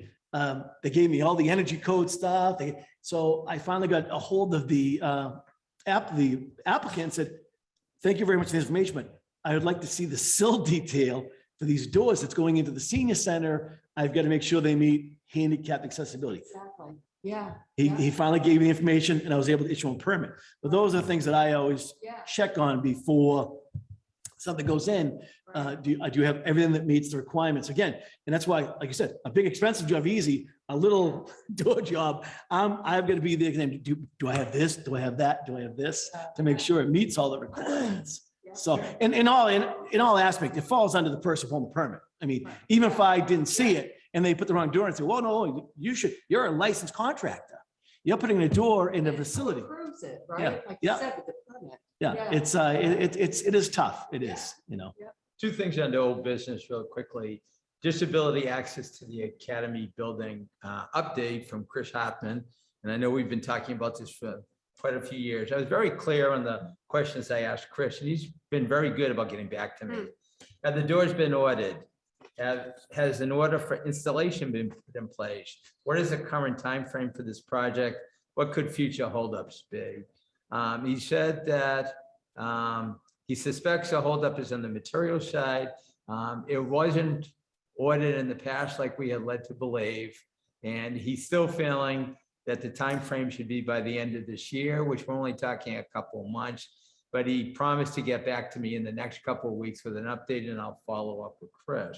they gave me all the energy code stuff. So I finally got a hold of the applicant and said, thank you very much for the information, but I would like to see the sill detail for these doors that's going into the senior center. I've got to make sure they meet handicap accessibility. Exactly. Yeah. He finally gave me the information and I was able to issue a permit. But those are the things that I always Yeah. check on before something goes in. Do you have everything that meets the requirements? Again, and that's why, like you said, a big expensive job, easy, a little door job. I've got to be there. Do I have this? Do I have that? Do I have this? To make sure it meets all the requirements. So, in all aspects, it falls under the person pulling the permit. I mean, even if I didn't see it and they put the wrong door and say, well, no, you're a licensed contractor. You're putting a door in the facility. Proves it, Yeah, right? Like you yeah. said with the permit. Yeah, Yeah. it is tough. It is, you know. Two things on the old business real quickly. Disability access to the Academy building update from Chris Hoffman. And I know we've been talking about this for quite a few years. I was very clear on the questions I asked Chris, and he's been very good about getting back to me. Have the doors been ordered? Has an order for installation been put in place? What is the current time frame for this project? What could future holdups be? He said that he suspects a holdup is on the material side. It wasn't ordered in the past like we had led to believe. And he's still feeling that the time frame should be by the end of this year, which we're only talking a couple of months. But he promised to get back to me in the next couple of weeks with an update, and I'll follow up with Chris.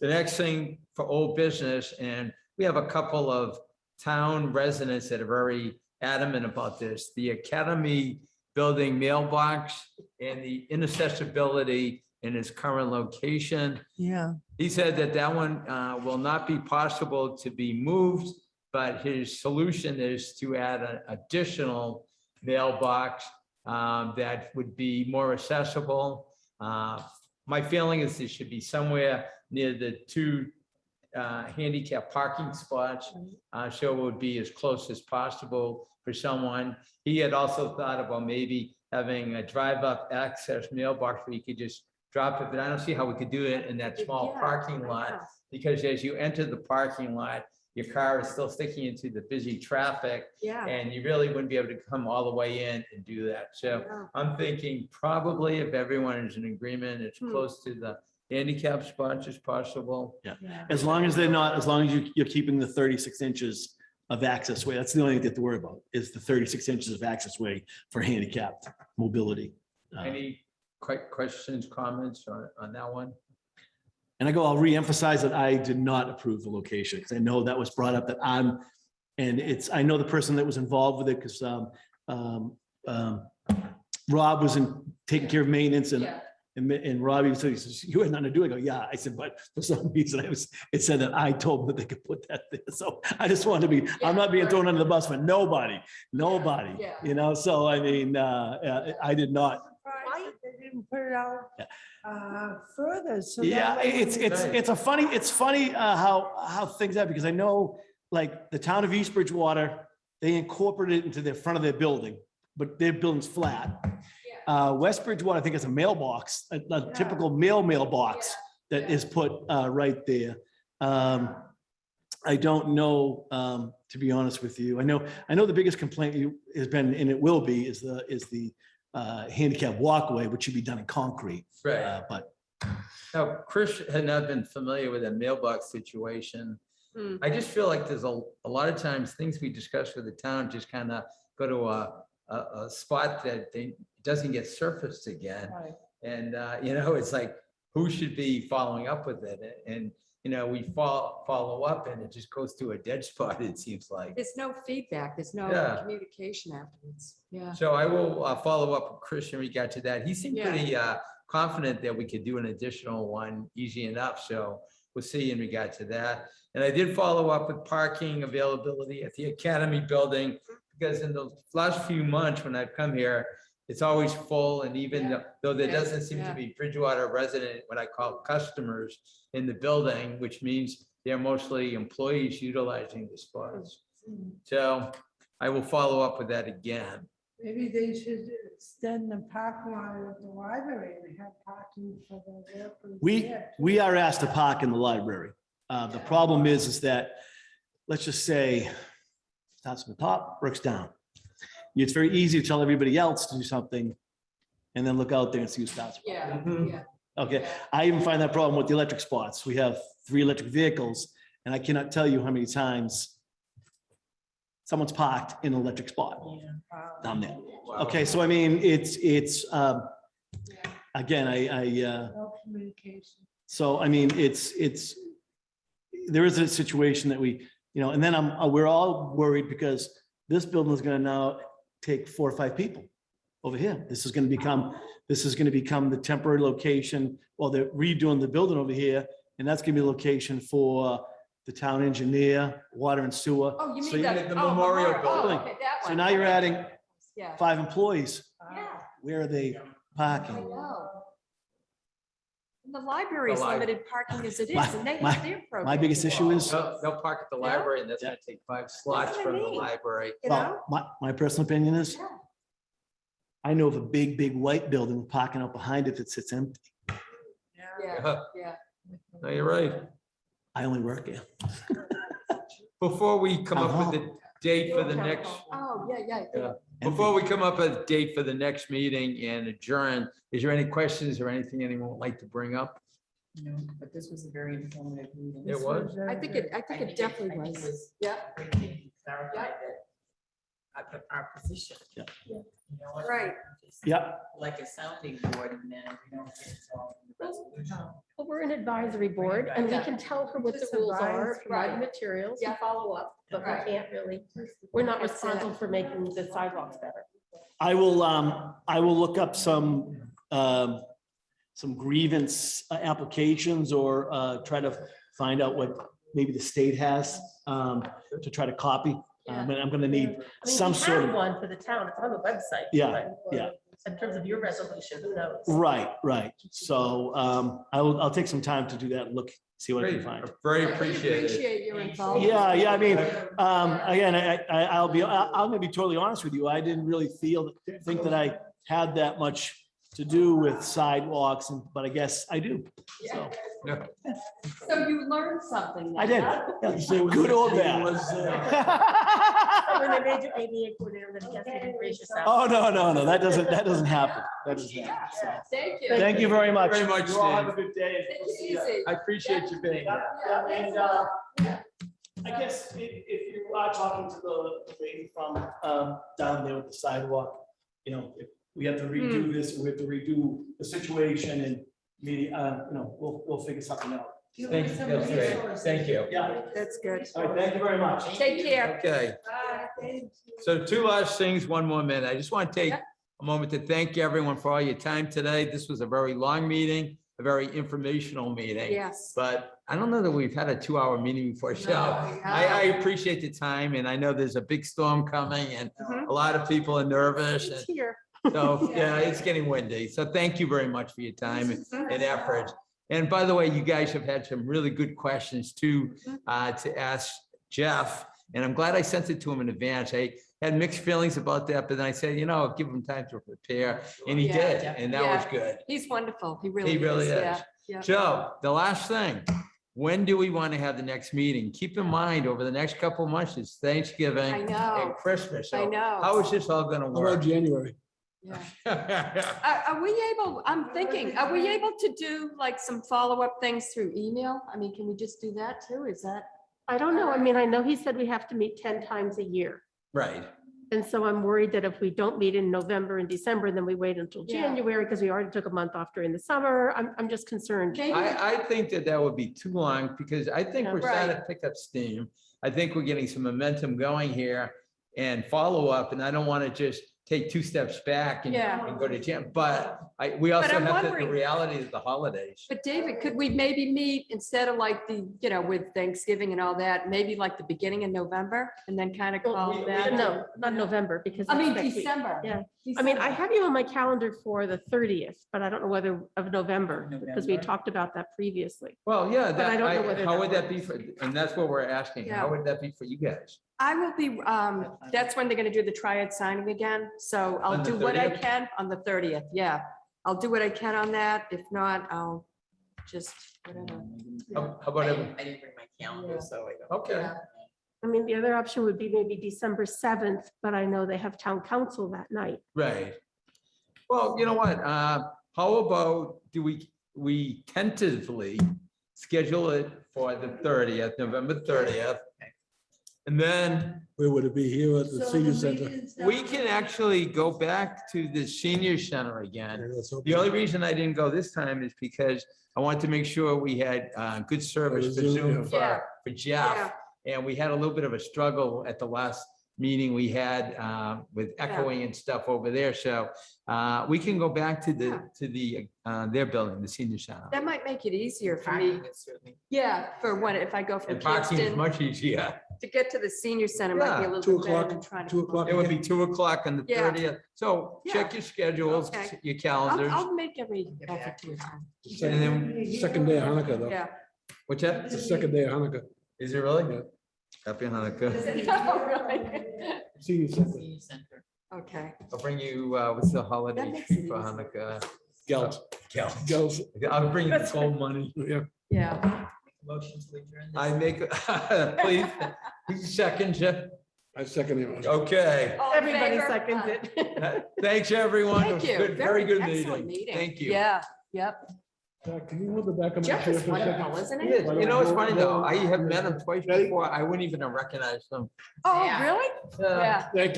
The next thing for old business, and we have a couple of town residents that are very adamant about this, the Academy building mailbox and the inaccessibility in its current location. Yeah. He said that that one will not be possible to be moved, but his solution is to add an additional mailbox that would be more accessible. My feeling is it should be somewhere near the two handicap parking spots, so it would be as close as possible for someone. He had also thought about maybe having a drive-up access mailbox where you could just drop it, but I don't see how we could do it in that small Yeah, parking I lot, know. because as you enter the parking lot, your car is still sticking into the busy traffic, Yeah. and you really wouldn't be able to come all the way in and do that. So Yeah. I'm thinking probably if everyone is in agreement, it's close to the handicap spots as possible. Yeah. As long as you're keeping the 36 inches of access way. That's the only thing you have to worry about is the 36 inches of access way for handicapped mobility. Any questions, comments on that one? And I'll reemphasize that I did not approve the location because I know that was brought up I know the person that was involved with it because Rob was taking care of maintenance and Robbie said, he says, you had nothing to do. I go, yeah. I said, but for some reason it said that I told them that they could put that there. So I just wanted to I'm not being thrown under the bus for nobody, Yeah. you know? So, I mean, I did not. Surprised that They didn't put it out further. So Yeah, that way it's funny how things happen because I know like the town of East Bridgewater, they incorporated it into the front of their building, but their building's flat. West Bridgewater, I think, is a mailbox, a typical mailbox that is put right there. I don't know, to be honest with you. I know the biggest complaint has been, and it will be, is the handicap walkway, which should be done in concrete. Right. But Now, Chris had not been familiar with a mailbox situation. I just feel like there's a lot of times things we discuss with the town just kind of go to a spot that doesn't get surfaced again. Right. And, it's like, who should be following up with it? And, we follow up and it just goes to a dead spot, it seems like. There's no feedback. There's no Yeah. communication afterwards. Yeah. So I will follow up with Chris in regard to that. He seemed Yeah. pretty confident that we could do an additional one easy enough. So we'll see in regard to that. And I did follow up with parking availability at the Academy building, because in the last few months when I've come here, it's always full, and even though there doesn't seem to be Bridgewater resident, what I call customers in the building, which means they're mostly employees utilizing the spots. So I will follow up with that again. Maybe they should extend the parking lot at the library and have parking for the workers. there, too. We are asked to park in the library. The problem is that, let's just say, starts from the top, works down. It's very easy to tell everybody else to do something and then look out there and see who starts. Yeah, Mhm. yeah. Okay, I even find that problem with the electric spots. We have 3 electric vehicles, and I cannot tell you how many times someone's parked in an electric spot down there. Wow. Okay, so I mean, it's, again, No communication. so I mean, there is a situation that we, and then we're all worried because this building is gonna now take 4 or 5 people over here. This is gonna become the temporary location. Well, they're redoing the building over here, and that's gonna be a location for the town engineer, water and sewer. Oh, you So mean you that? the oh, memorial oh, building. okay, that So one. now you're adding Yeah. 5 employees. Yeah. Where are they I parking? know. And the library is The li- limited parking as it is, My- and they my- have their program. My biggest issue is, They'll park at the library, and that's gonna take 5 slots what I from the mean. library. You know? well, my personal opinion is, Yeah. I know of a big white building parking up behind it that sits empty. Yeah, yeah. No, you're right. I only work here. Before we come up with the date for the next, Oh, yeah, yeah. before we come up with a date for the next meeting and adjourn, is there any questions or anything anyone would like to bring up? No, but this was a very informative meeting. It was? I think it definitely was. Yeah, Great thing to clarify that, our position. Yeah. You know what? Right. Just Yeah, Like a sounding board, and then we don't get involved in the resolution. Well, we're an advisory board and we can tell her what the Just rules are, advise, provide right. materials and Yeah. follow up, but we Right. can't really, we're not That's it. responsible for making the sidewalks better. I will look up some grievance applications or try to find out what maybe the state has to try to copy. But I'm gonna need I mean, some we sort have of, one for the town, it's on the website. Yeah, but yeah. In terms of your resolution, who knows? right. So I'll take some time to do that and look, see what I can Great, find. very We appreciated. appreciate your involvement. Yeah, I mean, again, I'm gonna be totally honest with you. I didn't really think that I had that much to do with sidewalks, but I guess I do. So Yeah. So you learned something. I then, did. huh? Good or bad. When they made you ADA coordinator, then you guys didn't raise yourself. Oh, no, that doesn't happen. That doesn't happen. So, Thank you. thank you very much. Very much, You all have a Steve. good day. Take it easy. I appreciate you being here. Yeah, and, I guess if you are talking to the lady from down there with the sidewalk, if we have to redo this, we have to redo the situation and maybe, we'll figure something out. Thank you. That's great. Thank you. Yeah. That's good. All right, thank you very much. Take care. Okay. So 2 last things, 1 more minute. I just want to take a moment to thank everyone for all your time today. This was a very long meeting, a very informational meeting. Yes. But I don't know that we've had a 2-hour meeting before. So No. I appreciate the time, and I know there's a big storm coming and a lot of people are nervous. It's And here. so, yeah, it's getting windy. So thank you very much for your time and effort. And by the way, you guys have had some really good questions too, to ask Jeff. And I'm glad I sent it to him in advance. I had mixed feelings about that, but then I said, give him time to prepare, and he Yeah, did, and that was yeah. good. He's wonderful. He really is. He really is. Yeah, yeah. Joe, the last thing, when do we want to have the next meeting? Keep in mind, over the next couple of months, it's I Thanksgiving know. and Christmas. I So know. how is this all gonna work? January? Yeah. Are we able, I'm thinking, are we able to do like some follow-up things through email? I mean, can we just do that too? Is that? I don't know. I mean, I know he said we have to meet 10 times a year. Right. And so I'm worried that if we don't meet in November and December, then we wait until Yeah. January because we already took a month off during the summer. I'm just concerned. Maybe- I think that would be too long, because I think we're starting to pick up steam. I think we're getting some momentum going here and follow up, and I don't want to just take 2 steps back and Yeah. and go to jam. But we also I'm have the wondering- reality of the holidays. But David, could we maybe meet instead of like with Thanksgiving and all that, maybe like the beginning of November and then kind of call that? No, not November, because. I mean, that's next week. December. Yeah. I mean, I have you on my calendar for the 30th, but I don't know whether of November, because we November? talked about that previously. Well, yeah, But I don't know that, whether how that would that be works. for, and that's what we're asking. Yeah. How would that be for you guys? I will be, that's when they're gonna do the triad signing again, so I'll On the do what I 30th? can on the 30th, yeah. I'll do what I can on that, if not, I'll just, whatever. How about, I didn't bring my calendar, so I don't. okay, Yeah. I mean, the other option would be maybe December 7th, but I know they have town council that night. right. Well, you know what, how about, do we tentatively schedule it for the 30th, November 30th? And then Where would it be? Here at the So senior the center? meeting's we down can there. actually go back to the senior center again. The only reason I didn't go this time is because I wanted to make sure we had good service for Zoom, Zoom yeah. for Jeff. And we had a little bit of a struggle at the last meeting we had with echoing and stuff over there. So we can go back to their building, the senior center. That might make it easier for Parking me, is certainly- yeah, for when, if I go from And parking is Kingston much easier. to get to the senior center might be a Yeah, little bit better than trying to. 2 o'clock. It would be 2 o'clock on the Yeah. 30th. So check your schedules, Okay. your calendars. I'll make every effort to attend. And then, Second day of Hanukkah, though. Yeah. what's that? It's the second day of Hanukkah. Is it really? Yeah. Happy Hanukkah. Oh, really? Senior center. Senior center. Okay. I'll bring you, what's the That holiday makes treat it for easy. Hanukkah? Gals. Gals. Gals. I'll bring you the gold money. Yeah. Yeah. Motion to adjourn. this. I make, please, who seconds you? I second him. Okay. All in Everybody favor? seconds Aye. it. Thanks, everyone. It was Thank you. good- Very good excellent meeting. Thank you. Yeah, yep. Can you hold the back of my Jeff chair is for a second? wonderful, isn't He he? is. You know, it's funny though. I have met him twice before. I wouldn't even have recognized him. Oh, Yeah. really? Yeah. Yeah. Thank you.